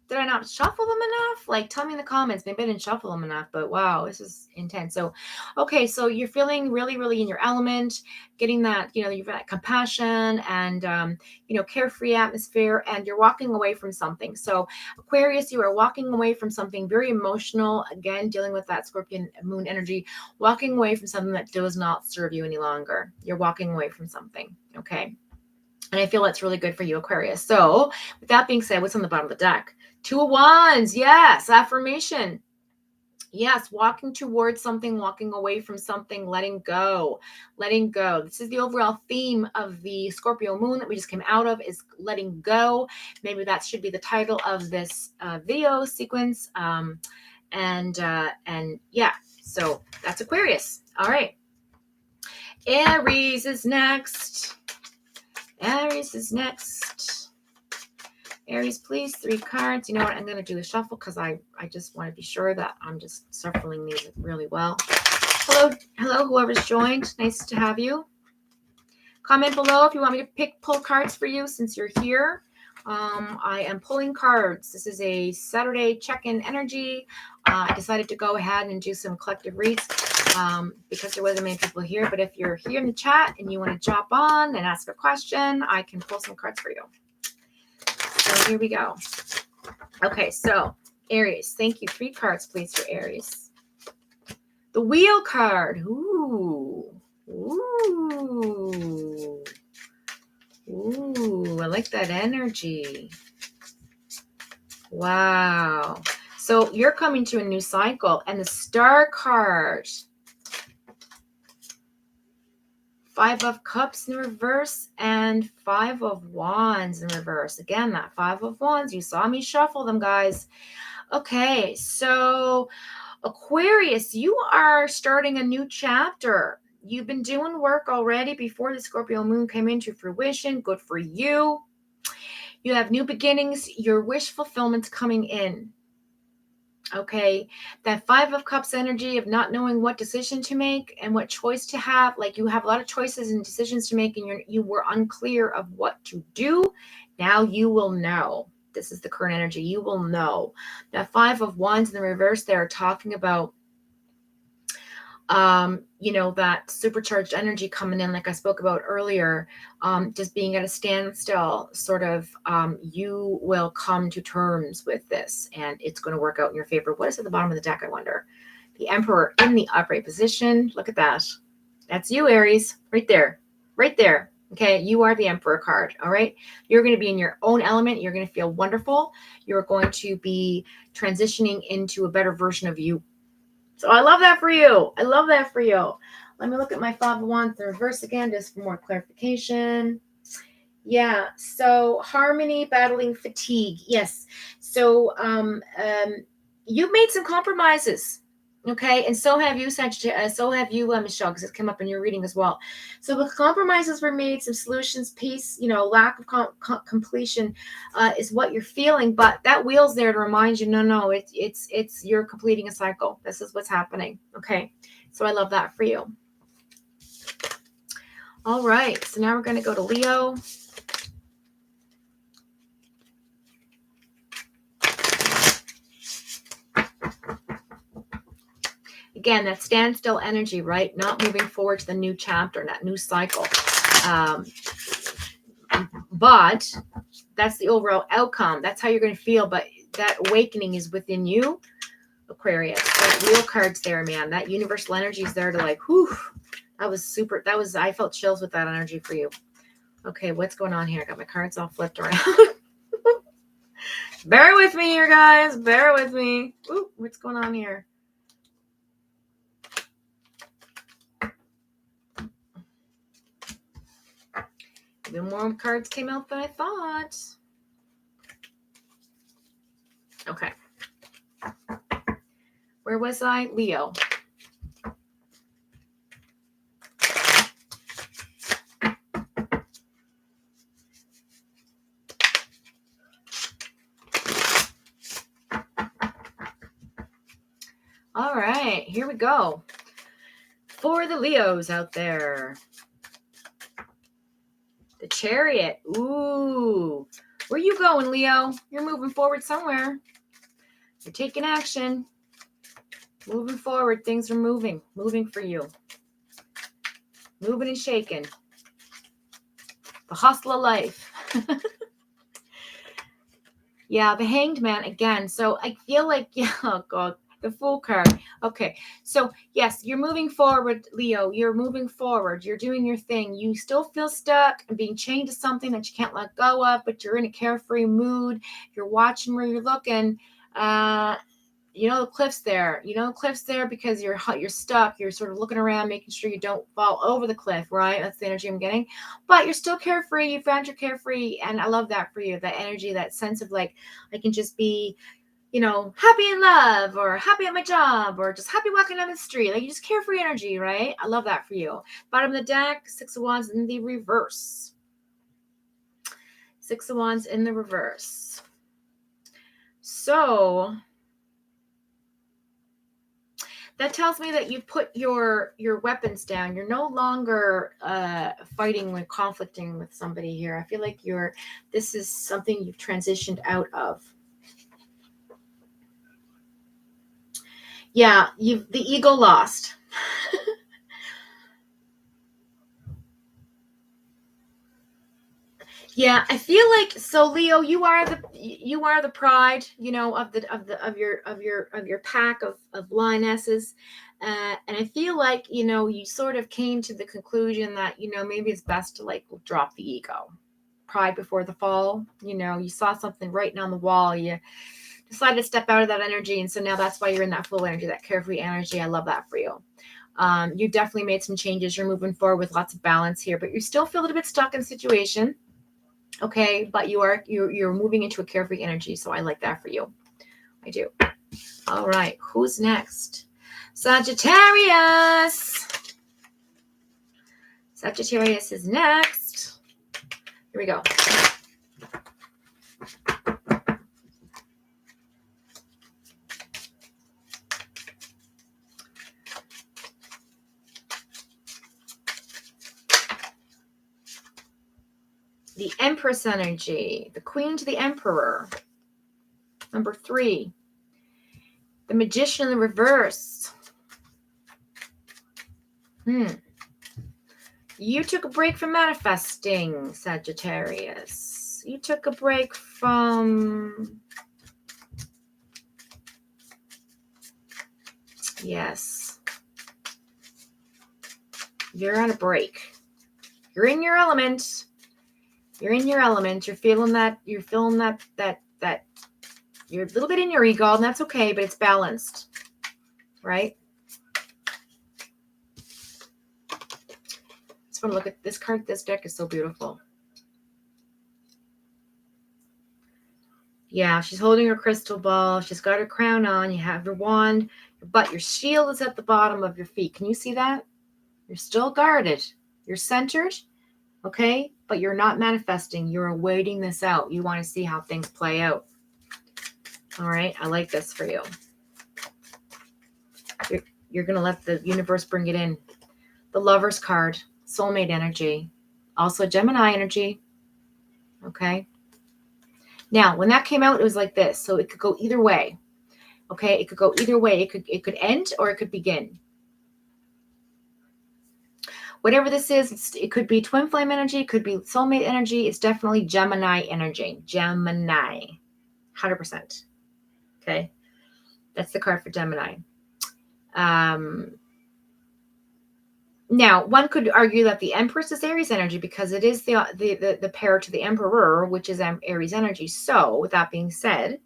[SPEAKER 1] Did I not shuffle them enough? Like, tell me in the comments. Maybe I didn't shuffle them enough, but wow, this is intense. So, okay, so you're feeling really, really in your element, getting that, you've got compassion and, carefree atmosphere, and you're walking away from something. So, Aquarius, you are walking away from something very emotional. Again, dealing with that Scorpion moon energy, walking away from something that does not serve you any longer. You're walking away from something, okay? And I feel that's really good for you, Aquarius. So, with that being said, what's on the bottom of the deck? Two of Wands. Yes. Affirmation. Yes. Walking towards something, walking away from something, letting go. Letting go. This is the overall theme of the Scorpio moon that we just came out of, is letting go. Maybe that should be the title of this video sequence. And yeah, so that's Aquarius. All right. Aries is next. Aries is next. Aries, please, 3 cards. You know what? I'm going to do a shuffle because I just want to be sure that I'm just shuffling these really well. Hello, whoever's joined. Nice to have you. Comment below if you want me to pull cards for you since you're here. I am pulling cards. This is a Saturday check-in energy. I decided to go ahead and do some collective reads because there wasn't many people here. But if you're here in the chat and you want to jump on and ask a question, I can pull some cards for you. So here we go. Okay, so Aries, thank you. 3 cards, please, for Aries. The Wheel card. Ooh, I like that energy. Wow. So you're coming to a new cycle. And the Star card. 5 of Cups in reverse and 5 of Wands in reverse. Again, that 5 of Wands. You saw me shuffle them, guys. Okay, so Aquarius, you are starting a new chapter. You've been doing work already before the Scorpio moon came into fruition. Good for you. You have new beginnings. Your wish fulfillment's coming in. Okay, that 5 of Cups energy of not knowing what decision to make and what choice to have. Like you have a lot of choices and decisions to make, and you were unclear of what to do. Now you will know. This is the current energy. You will know. That 5 of Wands in the reverse, they're talking about that supercharged energy coming in, like I spoke about earlier, just being at a standstill, sort of, you will come to terms with this and it's going to work out in your favor. What is at the bottom of the deck, I wonder? The Emperor in the upright position. Look at that. That's you, Aries. Right there. Right there. Okay, you are the Emperor card. All right. You're going to be in your own element. You're going to feel wonderful. You're going to be transitioning into a better version of you. So I love that for you. I love that for you. Let me look at my Five of Wands in reverse again, just for more clarification. Yeah. So harmony, battling fatigue. Yes. So you've made some compromises. Okay, and so have you, Sagittarius. So have you, Michelle, because it came up in your reading as well. So the compromises were made, some solutions, peace, lack of completion is what you're feeling. But that wheel's there to remind you, no, it's you're completing a cycle. This is what's happening. Okay, so I love that for you. All right, so now we're going to go to Leo. Again, that standstill energy, right? Not moving forward to the new chapter, that new cycle. But that's the overall outcome. That's how you're going to feel. But that awakening is within you, Aquarius. That wheel card's there, man. That universal energy is there to like, whew. That was super. I felt chills with that energy for you. Okay, what's going on here? I got my cards all flipped around. Bear with me here, guys. Bear with me. Ooh, what's going on here? Even more cards came out than I thought. Okay. Where was I? Leo. All right, here we go. For the Leos out there. The Chariot. Ooh. Where you going, Leo? You're moving forward somewhere. You're taking action. Moving forward. Things are moving. Moving for you. Moving and shaking. The hustle of life. Yeah, the Hanged Man again. So I feel like, yeah, oh God, the Fool card. Okay, so yes, you're moving forward, Leo. You're moving forward. You're doing your thing. You still feel stuck and being chained to something that you can't let go of, but you're in a carefree mood. You're watching where you're looking. The cliff's there. Cliff's there because you're stuck. You're sort of looking around, making sure you don't fall over the cliff, right? That's the energy I'm getting. But you're still carefree. You found your carefree, and I love that for you. That energy, that sense of like, I can just be, happy in love, or happy at my job, or just happy walking down the street. Like, you just carefree energy, right? I love that for you. Bottom of the deck, Six of Wands in the reverse. Six of Wands in the reverse. So that tells me that you put your weapons down. You're no longer conflicting with somebody here. I feel like this is something you've transitioned out of. Yeah, the ego lost. Yeah, I feel like, so Leo, you are the pride, of your pack of lionesses, and I feel like you sort of came to the conclusion that maybe it's best to like drop the ego, pride before the fall. You saw something writing on the wall, you decided to step out of that energy, and so now that's why you're in that full energy, that carefree energy. I love that for you. You definitely made some changes. You're moving forward with lots of balance here, but you still feel a little bit stuck in the situation. Okay, but you're moving into a carefree energy, so I like that for you. I do. All right, who's next? Sagittarius. Sagittarius is next. Here we go. The Empress energy, the Queen to the Emperor. Number 3, the Magician in the reverse. You took a break from manifesting, Sagittarius. You took a break from Yes. You're on a break. You're in your element. You're in your element. You're feeling that. You're feeling that you're a little bit in your ego, and that's okay, but it's balanced, right? Just want to look at this card. This deck is so beautiful. Yeah, she's holding her crystal ball. She's got her crown on. You have your wand, but your shield is at the bottom of your feet. Can you see that? You're still guarded. You're centered, okay? But you're not manifesting. You're awaiting this out. You want to see how things play out. All right, I like this for you. You're going to let the universe bring it in. The Lover's card, soulmate energy. Also Gemini energy, okay? Now, when that came out, it was like this. So it could go either way. Okay, it could go either way. It could end or it could begin. Whatever this is, it could be twin flame energy, it could be soulmate energy. It's definitely Gemini energy. Gemini. 100%. Okay. That's the card for Gemini. Now, one could argue that the Empress is Aries energy because it is the pair to the Emperor, which is Aries energy. So, with that being said,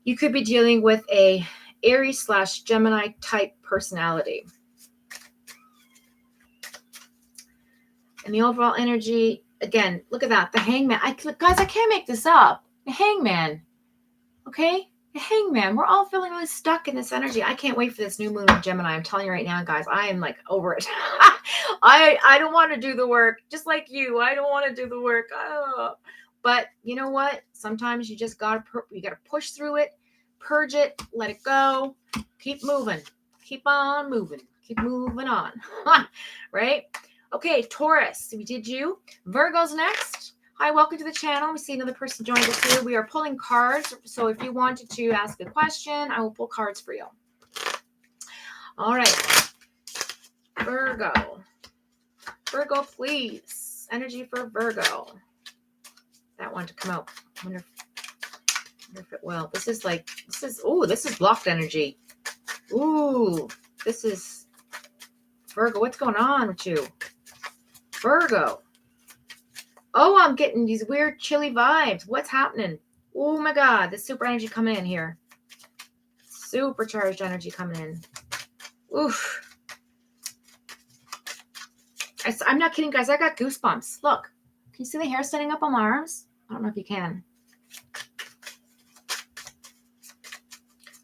[SPEAKER 1] you could be dealing with a Aries/Gemini type personality. And the overall energy, again, look at that. The Hangman. Guys, I can't make this up. The Hangman. Okay? The Hangman. We're all feeling really stuck in this energy. I can't wait for this new moon with Gemini. I'm telling you right now, guys, I am like over it. I don't want to do the work. Just like you. I don't want to do the work. Oh. But you know what? Sometimes you just gotta push through it, purge it, let it go, keep moving, keep on moving, keep moving on. Right? Okay, Taurus, we did you. Virgo's next. Hi, welcome to the channel. We see another person joined us here. We are pulling cards. So if you wanted to ask a question, I will pull cards for you. All right. Virgo. Virgo, please. Energy for Virgo. That one to come out. I wonder if it will. This is blocked energy. Ooh, this is Virgo. What's going on with you? Virgo. Oh, I'm getting these weird chilly vibes. What's happening? Oh my God, the super energy coming in here. Supercharged energy coming in. Oof. I'm not kidding, guys. I got goosebumps. Look. Can you see the hair standing up on my arms? I don't know if you can.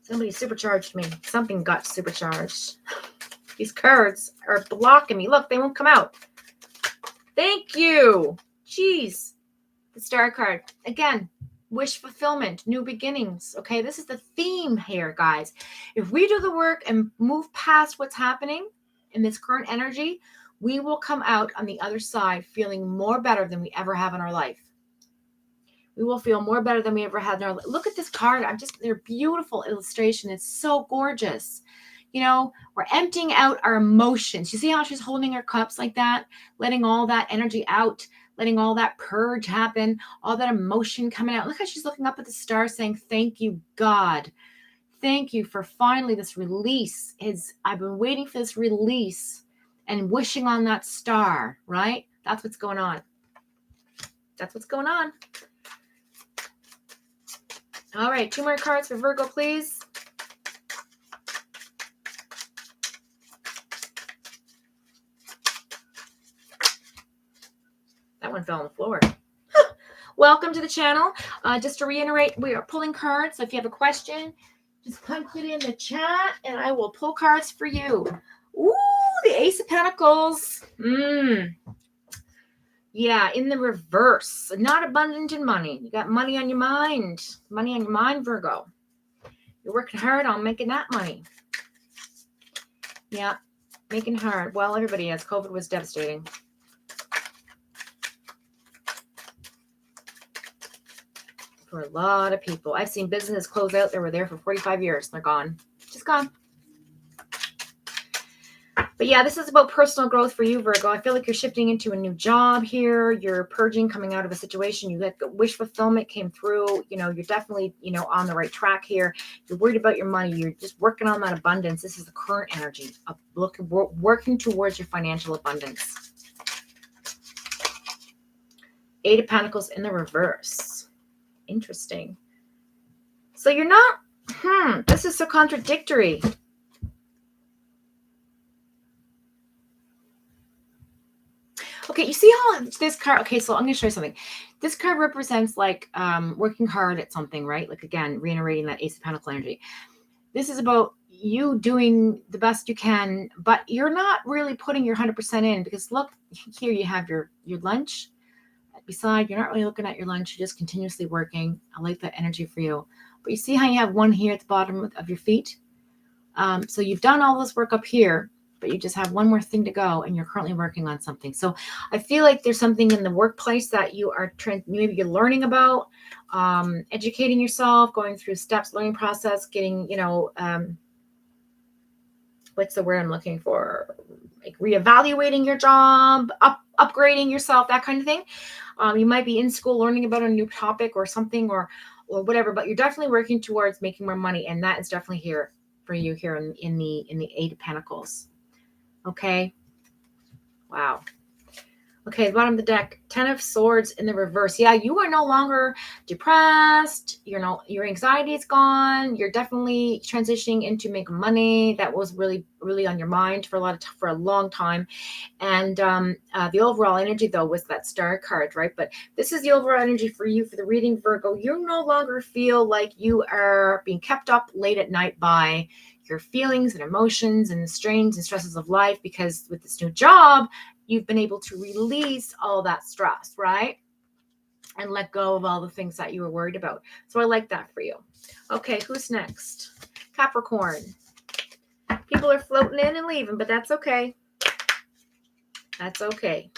[SPEAKER 1] Somebody supercharged me. Something got supercharged. These cards are blocking me. Look, they won't come out. Thank you. Jeez. The Star card. Again, wish fulfillment, new beginnings. Okay, this is the theme here, guys. If we do the work and move past what's happening in this current energy, we will come out on the other side feeling more better than we ever have in our life. We will feel more better than we ever had in our life. Look at this card. They're beautiful illustration. It's so gorgeous. You know, we're emptying out our emotions. You see how she's holding her cups like that, letting all that energy out, letting all that purge happen, all that emotion coming out. Look how she's looking up at the stars saying, thank you, God. Thank you for finally this release. I've been waiting for this release and wishing on that star, right? That's what's going on. That's what's going on. All right, 2 more cards for Virgo, please. That one fell on the floor. Welcome to the channel. Just to reiterate, we are pulling cards. So if you have a question, just punch it in the chat and I will pull cards for you. Ooh, the Ace of Pentacles. Yeah, in the reverse. Not abundant in money. You got money on your mind. Money on your mind, Virgo. You're working hard on making that money. Yeah, making hard. Well, everybody is. COVID was devastating. For a lot of people. I've seen businesses close out. They were there for 45 years. They're gone. Just gone. But yeah, this is about personal growth for you, Virgo. I feel like you're shifting into a new job here. You're purging, coming out of a situation. You get wish fulfillment came through. You're definitely, on the right track here. You're worried about your money. You're just working on that abundance. This is the current energy of working towards your financial abundance. 8 of Pentacles in the reverse. Interesting. So you're not, this is so contradictory. Okay, you see how this card, okay, so I'm going to show you something. This card represents like working hard at something, right? Like, again, reiterating that Ace of Pentacles energy. This is about you doing the best you can, but you're not really putting your 100% in, because look, here you have your lunch. Beside, you're not really looking at your lunch. You're just continuously working. I like that energy for you. But you see how you have one here at the bottom of your feet? So you've done all this work up here, but you just have one more thing to go, and you're currently working on something. So I feel like there's something in the workplace that you are maybe you're learning about, educating yourself, going through steps, learning process, getting, what's the word I'm looking for? Like reevaluating your job, upgrading yourself, that kind of thing. You might be in school learning about a new topic or something, or whatever, but you're definitely working towards making more money, and that is definitely here for you here in the 8 of Pentacles. Okay. Wow. Okay, the bottom of the deck, 10 of Swords in the reverse. Yeah, you are no longer depressed. Your anxiety is gone. You're definitely transitioning into making money. That was really, really on your mind for a long time. And the overall energy, though, was that Star card, right? But this is the overall energy for you for the reading, Virgo. You no longer feel like you are being kept up late at night by your feelings and emotions and the strains and stresses of life, because with this new job, you've been able to release all that stress, right? And let go of all the things that you were worried about. So I like that for you. Okay, who's next? Capricorn. People are floating in and leaving, but that's okay. That's okay.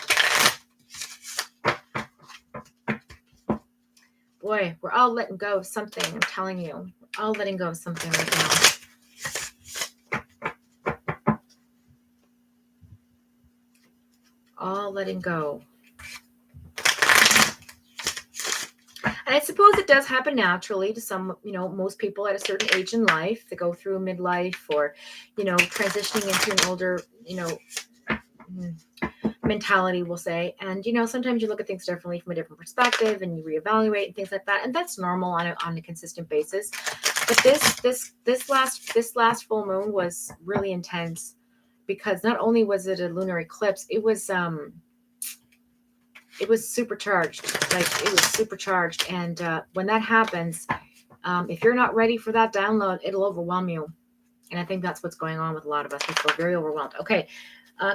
[SPEAKER 1] Boy, we're all letting go of something. I'm telling you. We're all letting go of something right now. All letting go. And I suppose it does happen naturally to some, most people at a certain age in life. They go through midlife, or, transitioning into an older, mentality, we'll say. And, sometimes you look at things differently from a different perspective, and you reevaluate and things like that. And that's normal on a consistent basis. But this last full moon was really intense, because not only was it a lunar eclipse, it was supercharged. Like, it was supercharged. And when that happens, if you're not ready for that download, it'll overwhelm you. And I think that's what's going on with a lot of us. We feel very overwhelmed. Okay,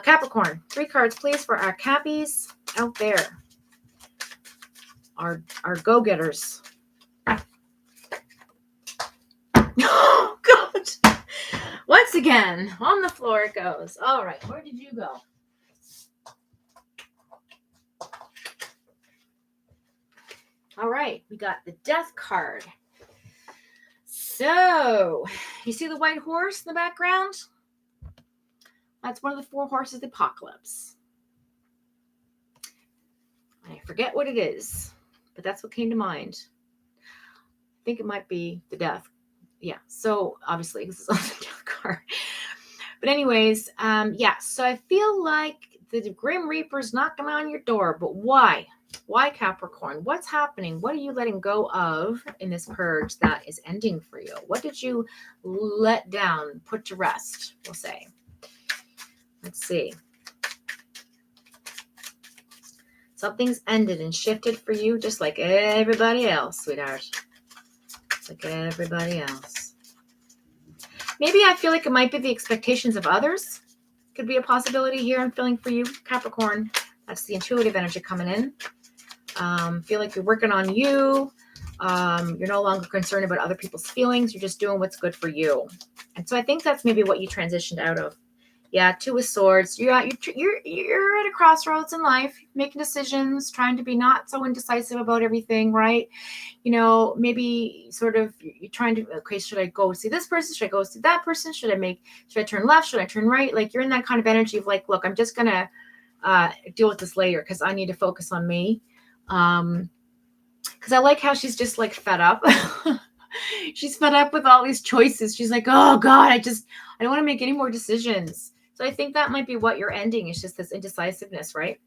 [SPEAKER 1] Capricorn, 3 cards, please, for our Cappies out there. Our go-getters. Oh, God. Once again, on the floor it goes. All right, where did you go? All right, we got the Death card. So, you see the white horse in the background? That's one of the 4 horses of the apocalypse. I forget what it is, but that's what came to mind. I think it might be the Death. Yeah, so obviously this is on the Death card. But anyways, yeah, so I feel like the Grim Reaper's knocking on your door, but why? Why, Capricorn? What's happening? What are you letting go of in this purge that is ending for you? What did you let down, put to rest, we'll say? Let's see. Something's ended and shifted for you, just like everybody else, sweetheart. Just like everybody else. Maybe I feel like it might be the expectations of others. Could be a possibility here I'm feeling for you, Capricorn. That's the intuitive energy coming in. Feel like you're working on you. You're no longer concerned about other people's feelings. You're just doing what's good for you. And so I think that's maybe what you transitioned out of. Yeah, Two of Swords. You're at a crossroads in life, making decisions, trying to be not so indecisive about everything, right? Maybe sort of you're trying to, okay, should I go see this person? Should I go see that person? Should I turn left? Should I turn right? Like, you're in that kind of energy of like, look, I'm just gonna deal with this later because I need to focus on me. Because I like how she's just like fed up. She's fed up with all these choices. She's like, oh God, I don't want to make any more decisions. So I think that might be what you're ending. It's just this indecisiveness, right?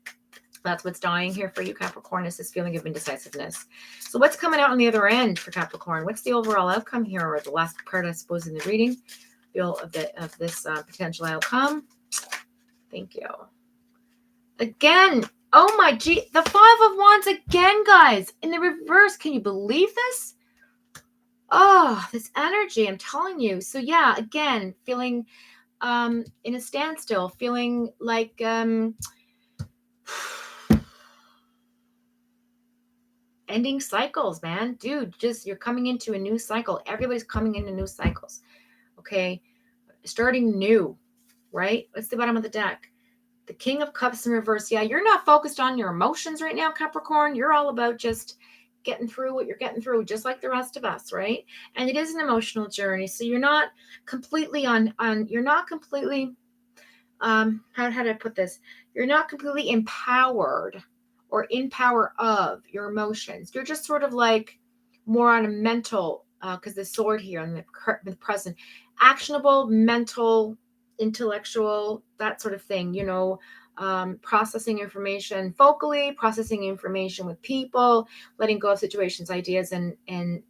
[SPEAKER 1] That's what's dying here for you, Capricorn, is this feeling of indecisiveness. So what's coming out on the other end for Capricorn? What's the overall outcome here, or the last part, I suppose, in the reading of this potential outcome? Thank you. Again, oh my gee, the Five of Wands again, guys, in the reverse. Can you believe this? Oh, this energy, I'm telling you. So yeah, again, feeling in a standstill, feeling like ending cycles, man. Dude, just you're coming into a new cycle. Everybody's coming into new cycles. Okay. Starting new, right? What's the bottom of the deck? The King of Cups in reverse. Yeah, you're not focused on your emotions right now, Capricorn. You're all about just getting through what you're getting through, just like the rest of us, right? And it is an emotional journey. So you're not completely you're not completely, how did I put this? You're not completely empowered or in power of your emotions. You're just sort of like more on a mental, because the sword here in the present, actionable, mental, intellectual, that sort of thing, processing information focally, processing information with people, letting go of situations, ideas, and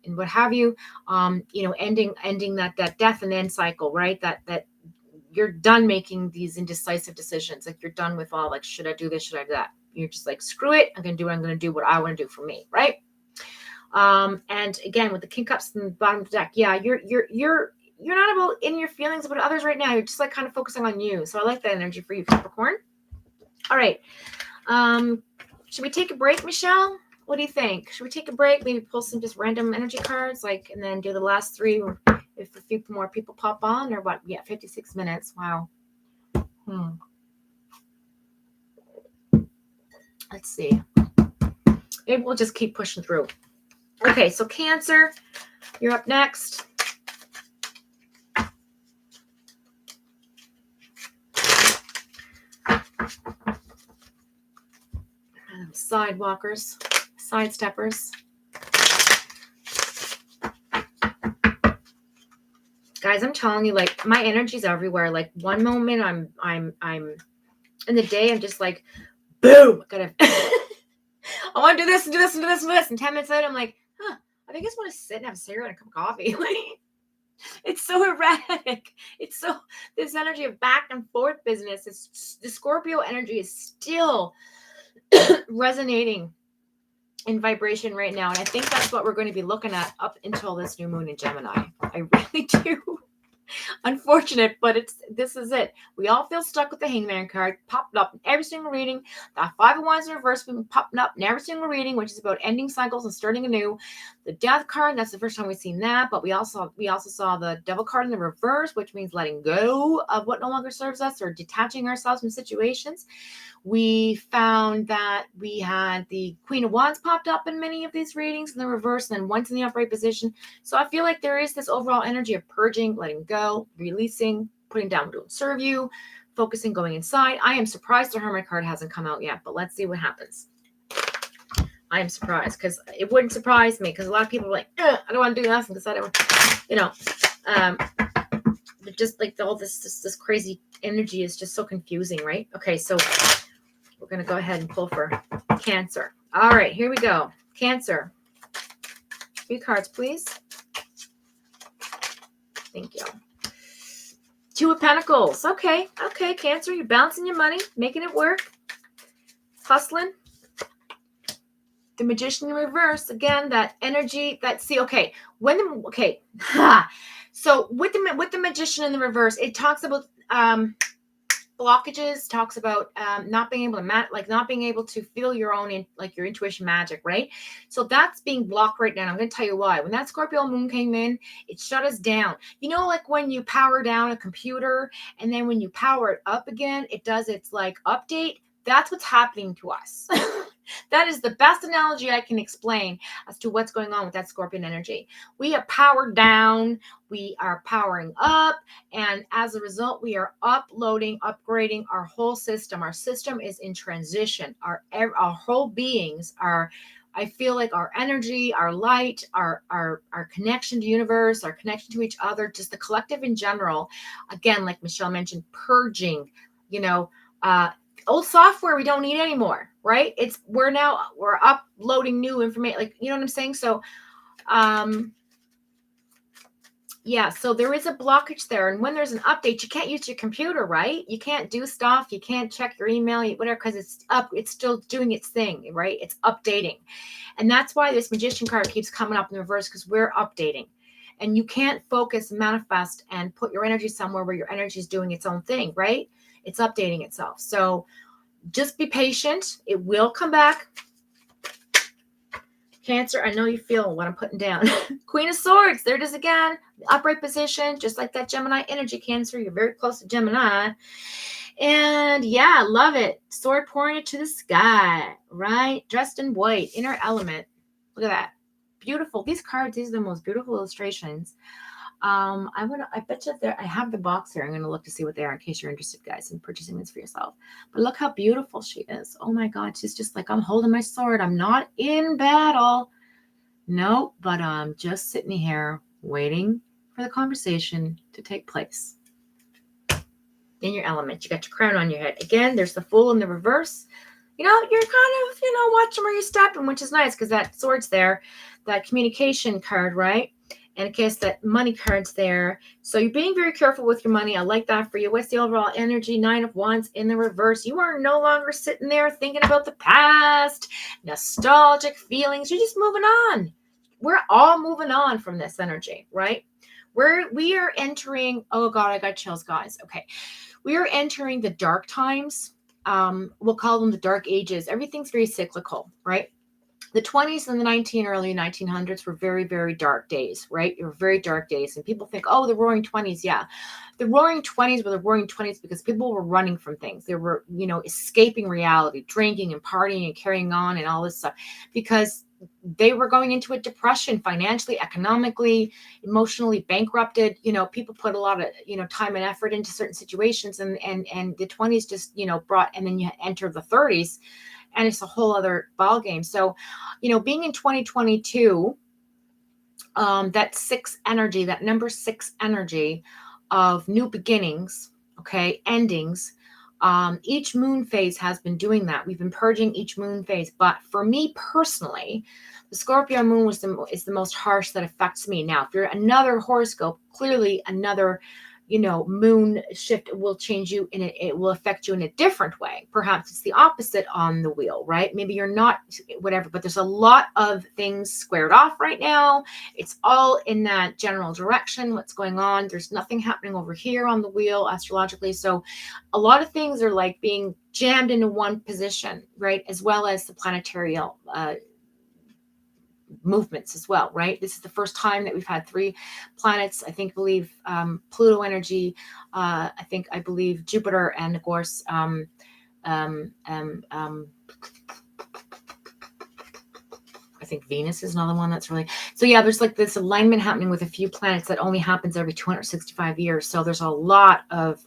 [SPEAKER 1] what have you, ending that death and end cycle, right? That you're done making these indecisive decisions. Like, you're done with all, like, should I do this? Should I do that? You're just like, screw it. I'm going to do what I want to do for me. Right. And again, with the King Cups in the bottom of the deck, yeah, you're not about in your feelings about others right now. You're just like kind of focusing on you. So I like that energy for you, Capricorn. All right. Should we take a break, Michelle? What do you think? Should we take a break? Maybe pull some just random energy cards, and then do the last three, or if a few more people pop on, or what? Yeah, 56 minutes. Wow. Let's see. Maybe we'll just keep pushing through. Okay, so Cancer, you're up next. Sidewalkers, sidesteppers. Guys, I'm telling you, like, my energy's everywhere. Like, one moment I'm in the day, I'm just like, boom, I want to do this and do this and do this and do this. And 10 minutes later, I'm like, I think I just want to sit and have a cigarette and a cup of coffee. It's so erratic. It's so, this energy of back and forth business, the Scorpio energy is still resonating in vibration right now. And I think that's what we're going to be looking at up until this new moon in Gemini. I really do. Unfortunate, but this is it. We all feel stuck with the Hangman card, popped up in every single reading. That Five of Wands in reverse been popping up in every single reading, which is about ending cycles and starting anew. The Death card, that's the first time we've seen that, but we also saw the Devil card in the reverse, which means letting go of what no longer serves us or detaching ourselves from situations. We found that we had the Queen of Wands popped up in many of these readings in the reverse, and then once in the upright position. So I feel like there is this overall energy of purging, letting go, releasing, putting down what don't serve you, focusing, going inside. I am surprised the Hermit card hasn't come out yet, but let's see what happens. I am surprised, because it wouldn't surprise me, because a lot of people are like, I don't want to do nothing because I don't, just like all this crazy energy is just so confusing, right? Okay, so we're going to go ahead and pull for Cancer. All right, here we go. Cancer. 3 cards, please. Thank you. 2 of Pentacles. Okay, Cancer, you're balancing your money, making it work, hustling. The Magician in reverse, again, that energy, so with the Magician in the reverse, it talks about blockages, talks about not being able to not being able to feel your own your intuition magic, right? So that's being blocked right now. I'm going to tell you why. When that Scorpio moon came in, it shut us down. You know, like when you power down a computer and then when you power it up again, it does its like update. That's what's happening to us. That is the best analogy I can explain as to what's going on with that Scorpion energy. We are powered down, we are powering up, and as a result, we are uploading, upgrading our whole system. Our system is in transition. Our whole beings are, I feel like our energy, our light, our connection to universe, our connection to each other, just the collective in general. Again, like Michelle mentioned, purging, old software we don't need anymore, right? We're uploading new information, like, you know what I'm saying? So yeah, so there is a blockage there. And when there's an update, you can't use your computer, right? You can't do stuff. You can't check your email, whatever, because it's still doing its thing, right? It's updating. And that's why this Magician card keeps coming up in reverse, because we're updating. And you can't focus, manifest, and put your energy somewhere where your energy is doing its own thing, right? It's updating itself. So just be patient. It will come back. Cancer, I know you feel what I'm putting down. Queen of Swords, there it is again. The upright position, just like that Gemini energy, Cancer. You're very close to Gemini. And yeah, love it. Sword pouring it to the sky, right? Dressed in white, inner element. Look at that. Beautiful. These cards, these are the most beautiful illustrations. I bet you I have the box here. I'm going to look to see what they are in case you're interested, guys, in purchasing this for yourself. But look how beautiful she is. Oh my God. She's just like, I'm holding my sword. I'm not in battle. No, but I'm just sitting here waiting for the conversation to take place. In your element, you got your crown on your head. Again, there's the Fool in the reverse. You're kind of, watching where you're stepping, which is nice because that sword's there, that communication card, right? And in case that money card's there. So you're being very careful with your money. I like that for you. What's the overall energy? 9 of Wands in the reverse. You are no longer sitting there thinking about the past, nostalgic feelings. You're just moving on. We're all moving on from this energy, right? We are entering, oh God, I got chills, guys. Okay. We are entering the dark times. We'll call them the dark ages. Everything's very cyclical, right? The 20s and the early 1900s were very, very dark days, right? They were very dark days. And people think, oh, the roaring 20s. Yeah. The roaring 20s were the roaring 20s because people were running from things. They were, escaping reality, drinking and partying and carrying on and all this stuff because they were going into a depression financially, economically, emotionally bankrupted. People put a lot of, time and effort into certain situations and the 20s just, brought, and then you enter the 30s. And it's a whole other ball game. So, being in 2022, that 6 energy, that number 6 energy of new beginnings, okay, endings. Each moon phase has been doing that. We've been purging each moon phase. But for me personally, the Scorpio moon is the most harsh that affects me. Now, if you're another horoscope, clearly another moon shift will change you and it will affect you in a different way. Perhaps it's the opposite on the wheel, right? Maybe you're not whatever, but there's a lot of things squared off right now. It's all in that general direction. What's going on? There's nothing happening over here on the wheel astrologically. So a lot of things are like being jammed into one position, right? As well as the planetary movements as well, right? This is the first time that we've had 3 planets. I believe Pluto energy. I believe Jupiter, and of course, I think Venus is another one that's really. So yeah, there's like this alignment happening with a few planets that only happens every 265 years. So there's a lot of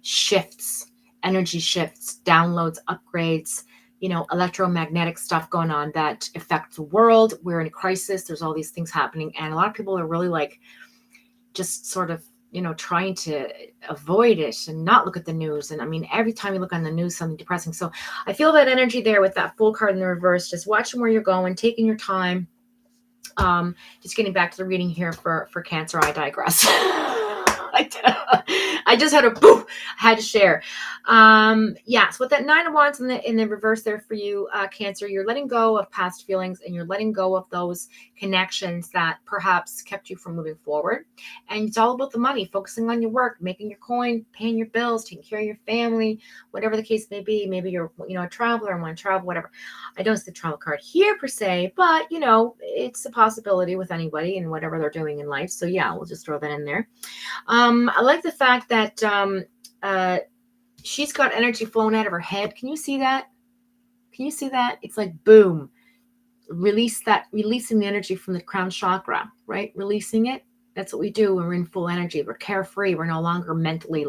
[SPEAKER 1] shifts, energy shifts, downloads, upgrades. Electromagnetic stuff going on that affects the world. We're in a crisis. There's all these things happening. And a lot of people are really like, just sort of, trying to avoid it and not look at the news. And I mean, every time you look on the news, something depressing. So I feel that energy there with that Fool card in the reverse, just watching where you're going, taking your time. Just getting back to the reading here for Cancer. I digress. I just had a poof. I had to share. Yeah. So with that 9 of Wands in the reverse there for you, Cancer, you're letting go of past feelings and you're letting go of those connections that perhaps kept you from moving forward. And it's all about the money, focusing on your work, making your coin, paying your bills, taking care of your family, whatever the case may be. Maybe you're, a traveler and want to travel, whatever. I don't see the travel card here per se, but it's a possibility with anybody and whatever they're doing in life. So yeah, we'll just throw that in there. I like the fact that she's got energy flowing out of her head. Can you see that? It's like boom, releasing the energy from the crown chakra, right? Releasing it. That's what we do when we're in full energy. We're carefree. We're no longer mentally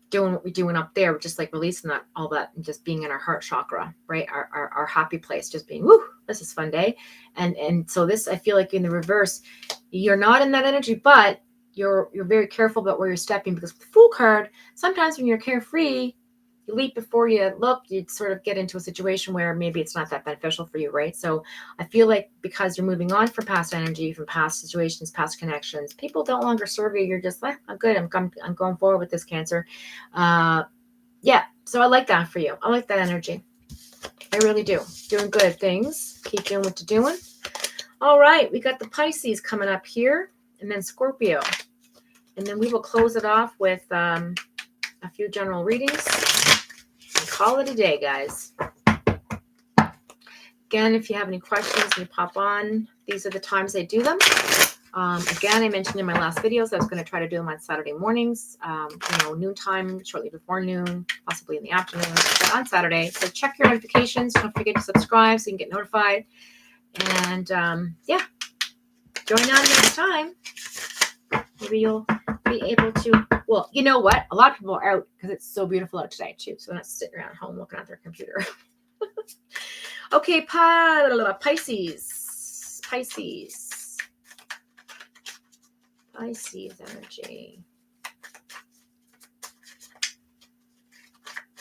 [SPEAKER 1] doing what we're doing up there. We're just like releasing all that and just being in our heart chakra, right? Our happy place, just being, woo, this is a fun day. And so this, I feel like in the reverse, you're not in that energy, but you're very careful about where you're stepping, because with the Fool card, sometimes when you're carefree, you leap before you look, you'd sort of get into a situation where maybe it's not that beneficial for you, right? So I feel like because you're moving on from past energy, from past situations, past connections, people don't longer serve you. You're just like, I'm good. I'm going forward with this, Cancer. Yeah. So I like that for you. I like that energy. I really do. Doing good things. Keep doing what you're doing. All right. We got the Pisces coming up here, and then Scorpio. And then we will close it off with a few general readings. Call it a day, guys. Again, if you have any questions, you pop on. These are the times I do them. Again, I mentioned in my last videos I was going to try to do them on Saturday mornings, noontime, shortly before noon, possibly in the afternoon, but on Saturday. So check your notifications. Don't forget to subscribe so you can get notified. And yeah, join on next time. Maybe you'll be able to. Well, you know what? A lot of people are out because it's so beautiful out today too. So they're not sitting around home looking at their computer. Okay, Pisces energy.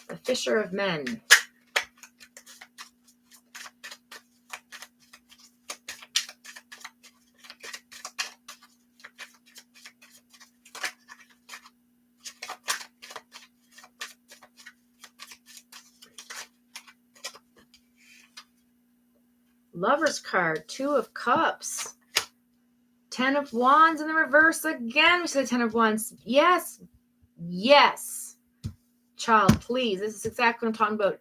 [SPEAKER 1] The Fisher of Men. Lover's card, 2 of Cups, 10 of Wands in the reverse again. We said 10 of Wands. Yes. Child, please. This is exactly what I'm talking about.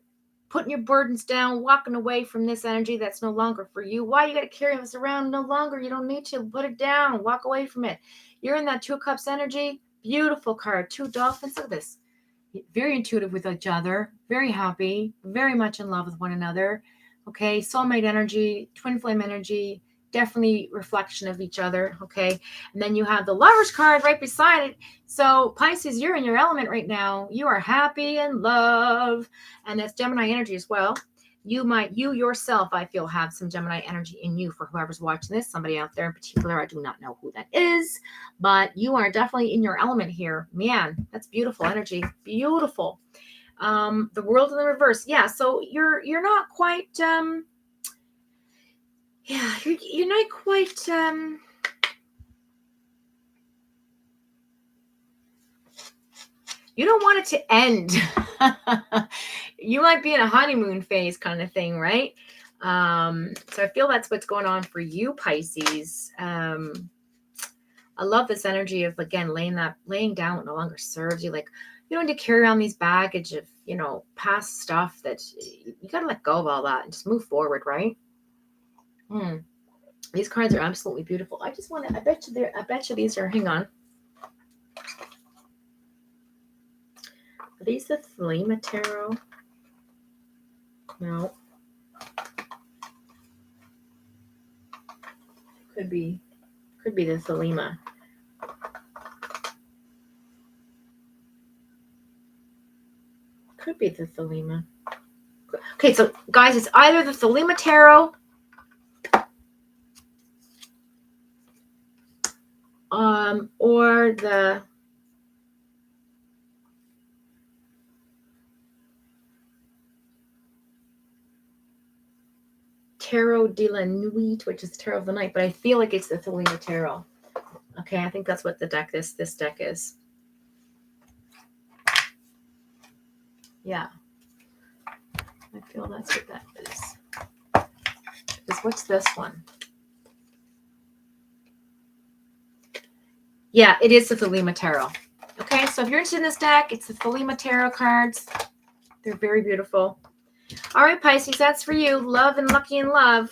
[SPEAKER 1] Putting your burdens down, walking away from this energy that's no longer for you. Why you got to carry this around no longer? You don't need to. Put it down. Walk away from it. You're in that 2 of Cups energy. Beautiful card. 2 dolphins. Look at this. Very intuitive with each other. Very happy. Very much in love with one another. Okay, soulmate energy, twin flame energy, definitely reflection of each other. Okay, and then you have the Lover's card right beside it. So Pisces, you're in your element right now. You are happy and love, and that's Gemini energy as well. You yourself, I feel, have some Gemini energy in you. For whoever's watching this, somebody out there in particular, I do not know who that is, but you are definitely in your element here. Man, that's beautiful energy. Beautiful. The World in the reverse. Yeah, so you're not quite you're not quite you don't want it to end. You might be in a honeymoon phase kind of thing, right? So I feel that's what's going on for you, Pisces. I love this energy of, again, laying down what no longer serves you. Like, you don't need to carry around these baggage of, past stuff that you got to let go of all that and just move forward, right? These cards are absolutely beautiful. I bet you these are, hang on. Are these the Thelema Tarot? No. Could be the Thelema. Could be the Thelema. Okay, so guys, it's either the Thelema Tarot or the Tarot de la Nuit, which is the Tarot of the Night, but I feel like it's the Thelema Tarot. Okay, I think that's what the deck this deck is. Yeah. I feel that's what that is. Because what's this one? Yeah, it is the Thelema Tarot. Okay, so if you're interested in this deck, it's the Thelema Tarot cards. They're very beautiful. All right, Pisces, that's for you. Love and lucky in love.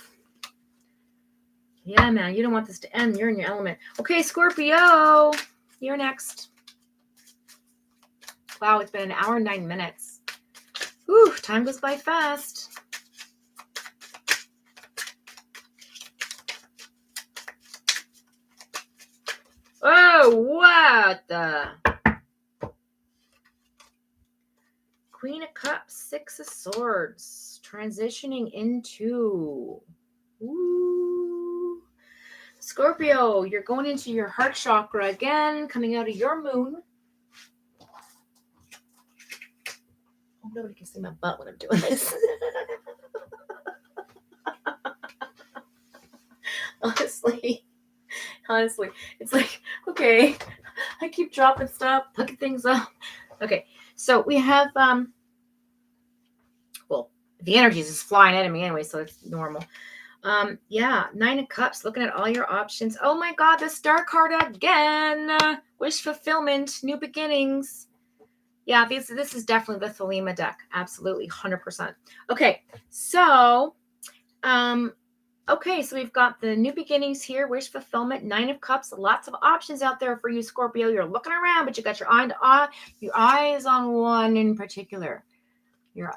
[SPEAKER 1] Yeah, man, you don't want this to end. You're in your element. Okay, Scorpio, you're next. Wow, it's been 1 hour and 9 minutes. Whew, time goes by fast. Oh, what the? Queen of Cups, Six of Swords, transitioning into... Ooh. Scorpio, you're going into your heart chakra again, coming out of your moon. Oh, nobody can see my butt when I'm doing this. Honestly, it's like, okay, I keep dropping stuff, looking things up. Okay, so we have, well, the energies is flying at me anyway, so it's normal. Yeah, 9 of Cups, looking at all your options. Oh my God, the Star card again. Wish fulfillment, new beginnings. Yeah, this is definitely the Thelema deck. Absolutely, 100%. Okay, so, okay, so we've got the new beginnings here, wish fulfillment, 9 of Cups, lots of options out there for you, Scorpio. You're looking around, but you got your eyes on one in particular.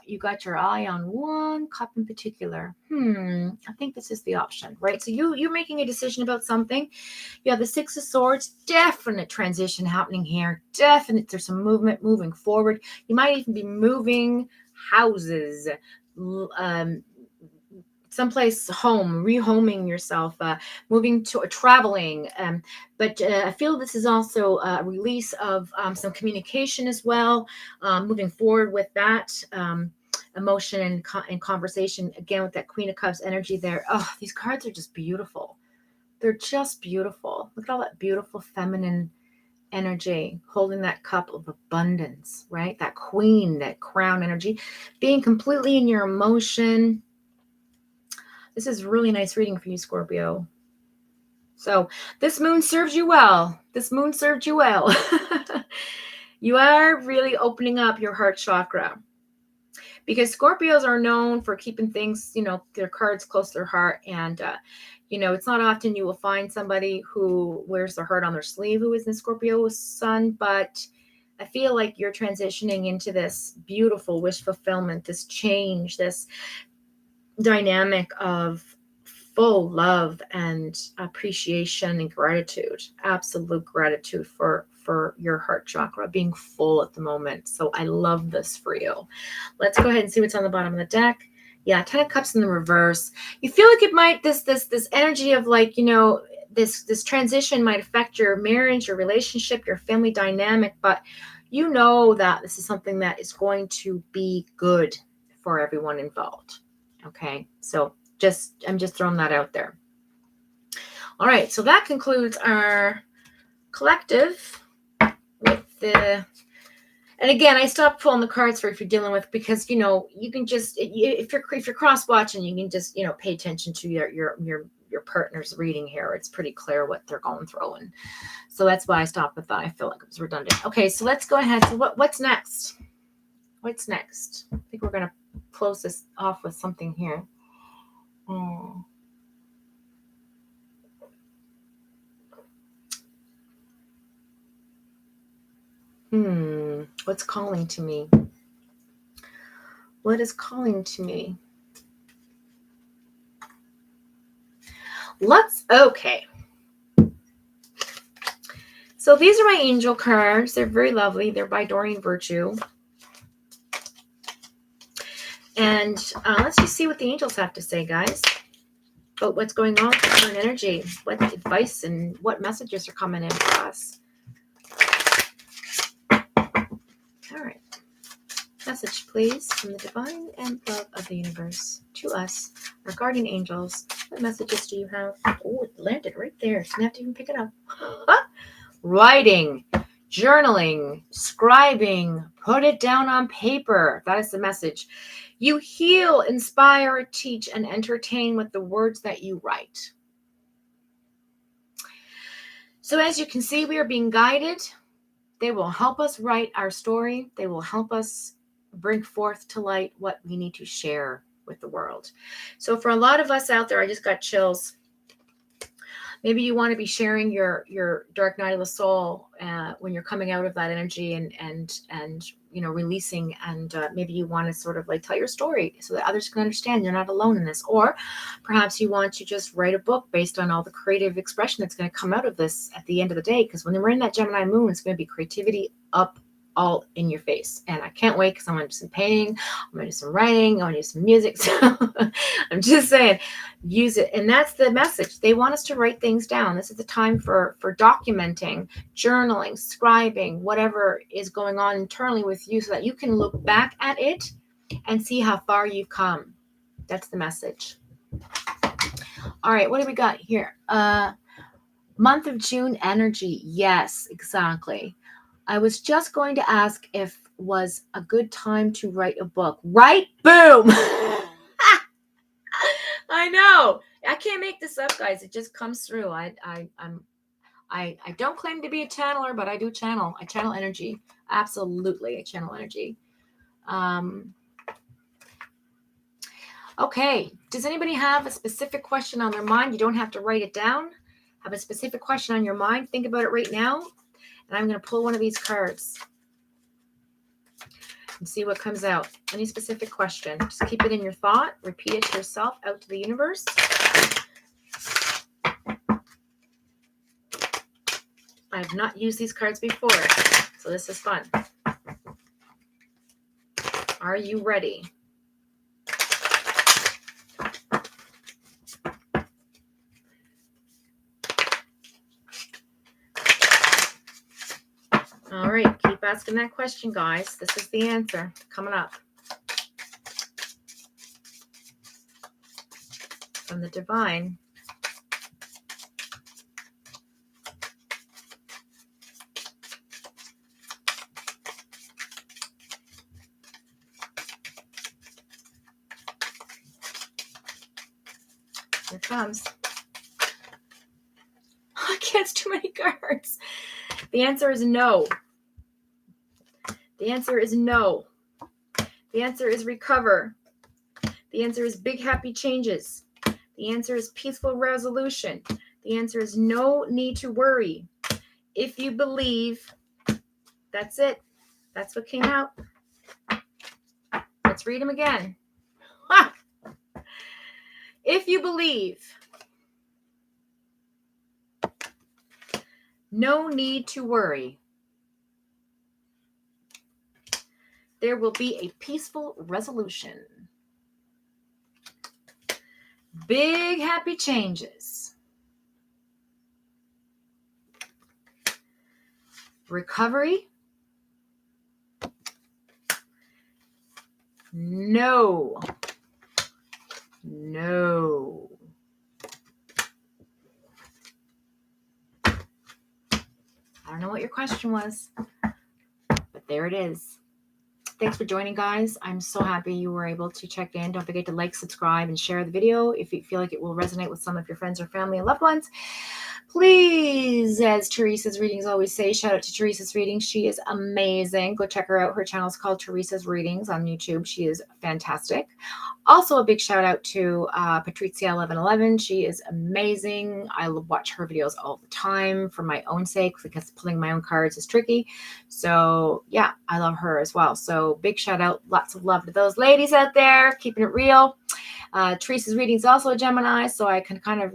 [SPEAKER 1] You got your eye on one cup in particular. I think this is the option, right? So you're making a decision about something. You have the Six of Swords, definite transition happening here. Definite, there's some movement moving forward. You might even be moving houses, someplace home, rehoming yourself, moving to traveling. But I feel this is also a release of some communication as well, moving forward with that emotion and conversation. Again, with that Queen of Cups energy there. Oh, these cards are just beautiful. They're just beautiful. Look at all that beautiful feminine energy, holding that cup of abundance, right? That queen, that crown energy, being completely in your emotion. This is really nice reading for you, Scorpio. So this moon serves you well. This moon served you well. You are really opening up your heart chakra, because Scorpios are known for keeping things, their cards close to their heart. And, it's not often you will find somebody who wears their heart on their sleeve who is in Scorpio sun, but I feel like you're transitioning into this beautiful wish fulfillment, this change, this dynamic of full love and appreciation and gratitude, absolute gratitude for your heart chakra being full at the moment. So I love this for you. Let's go ahead and see what's on the bottom of the deck. Yeah, 10 of Cups in the reverse. You feel like it might, this energy of like, this transition might affect your marriage, your relationship, your family dynamic, but you know that this is something that is going to be good for everyone involved. Okay, so I'm just throwing that out there. All right, so that concludes our collective with the, and again, I stopped pulling the cards for if you're dealing with, because you can just, if you're cross watching, you can just pay attention to your partner's reading here. It's pretty clear what they're going through, and so that's why I stopped with that. I feel like it was redundant. Okay, so let's go ahead. So what's next? What's next? I think we're gonna close this off with something here. What's calling to me? What is calling to me? Okay. So these are my angel cards. They're very lovely. They're by Doreen Virtue. And let's just see what the angels have to say, guys, about what's going on with the current energy, what advice and what messages are coming in for us. All right. Message, please, from the divine and love of the universe to us, our guardian angels. What messages do you have? Oh, it landed right there. Didn't have to even pick it up. Writing, journaling, scribing, put it down on paper. That is the message. You heal, inspire, teach, and entertain with the words that you write. So as you can see, we are being guided. They will help us write our story. They will help us bring forth to light what we need to share with the world. So for a lot of us out there, I just got chills. Maybe you want to be sharing your dark night of the soul when you're coming out of that energy and releasing, and maybe you want to sort of like tell your story so that others can understand you're not alone in this. Or perhaps you want to just write a book based on all the creative expression that's going to come out of this at the end of the day. Because when we're in that Gemini moon, it's going to be creativity up all in your face. And I can't wait, because I'm going to do some painting, I'm going to do some writing, I'm going to do some music. So I'm just saying, use it. And that's the message. They want us to write things down. This is the time for documenting, journaling, scribing, whatever is going on internally with you, so that you can look back at it and see how far you've come. That's the message. All right, what do we got here? Month of June energy. Yes, exactly. I was just going to ask if was a good time to write a book. Right? Boom. I know. I can't make this up, guys. It just comes through. I don't claim to be a channeler, but I do channel. I channel energy. Absolutely, I channel energy. Okay. Does anybody have a specific question on their mind? You don't have to write it down. Have a specific question on your mind. Think about it right now. And I'm going to pull one of these cards and see what comes out. Any specific question. Just keep it in your thought. Repeat it to yourself, out to the universe. I have not used these cards before, so this is fun. Are you ready? All right, keep asking that question, guys. This is the answer coming up from the divine. Here it comes. I can't, it's too many cards. The answer is no. The answer is no. The answer is recover. The answer is big happy changes. The answer is peaceful resolution. The answer is no need to worry. If you believe, that's it. That's what came out. Let's read them again. Ha! If you believe, no need to worry. There will be a peaceful resolution. Big happy changes. Recovery. No. No. I don't know what your question was, but there it is. Thanks for joining, guys. I'm so happy you were able to check in. Don't forget to like, subscribe, and share the video if you feel like it will resonate with some of your friends or family and loved ones. Please, as Teresa's readings always say, shout out to Teresa's readings. She is amazing. Go check her out. Her channel is called Teresa's Readings on YouTube. She is fantastic. Also, a big shout out to Patrizia1111. She is amazing. I watch her videos all the time for my own sake, because pulling my own cards is tricky. So yeah, I love her as well. So big shout out. Lots of love to those ladies out there, keeping it real. Teresa's reading is also a Gemini, so I can kind of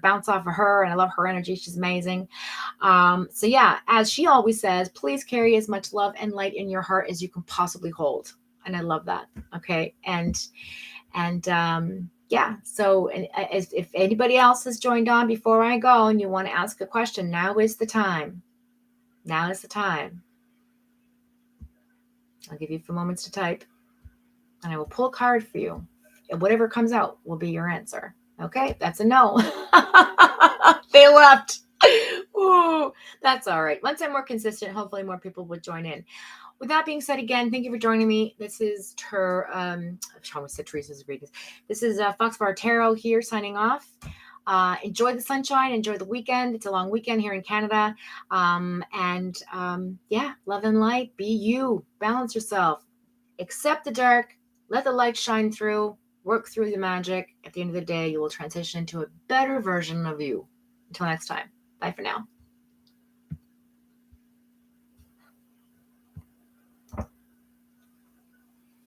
[SPEAKER 1] bounce off of her, and I love her energy. She's amazing. So yeah, as she always says, please carry as much love and light in your heart as you can possibly hold. And I love that. Okay. And yeah, so if anybody else has joined on before I go and you want to ask a question, now is the time. Now is the time. I'll give you a few moments to type, and I will pull a card for you. And whatever comes out will be your answer. Okay, that's a no. They
[SPEAKER 2] they left. Ooh, that's all right. Once I'm more consistent, hopefully more people will join in. With that being said, again, thank you for joining me. This is I almost said Teresa's readings. This is Foxfire Tarot here signing off. Enjoy the sunshine. Enjoy the weekend. It's a long weekend here in Canada. Yeah, love and light. Be you. Balance yourself. Accept the dark. Let the light shine through. Work through the magic. At the end of the day, you will transition into a better version of you. Until next time. Bye for now.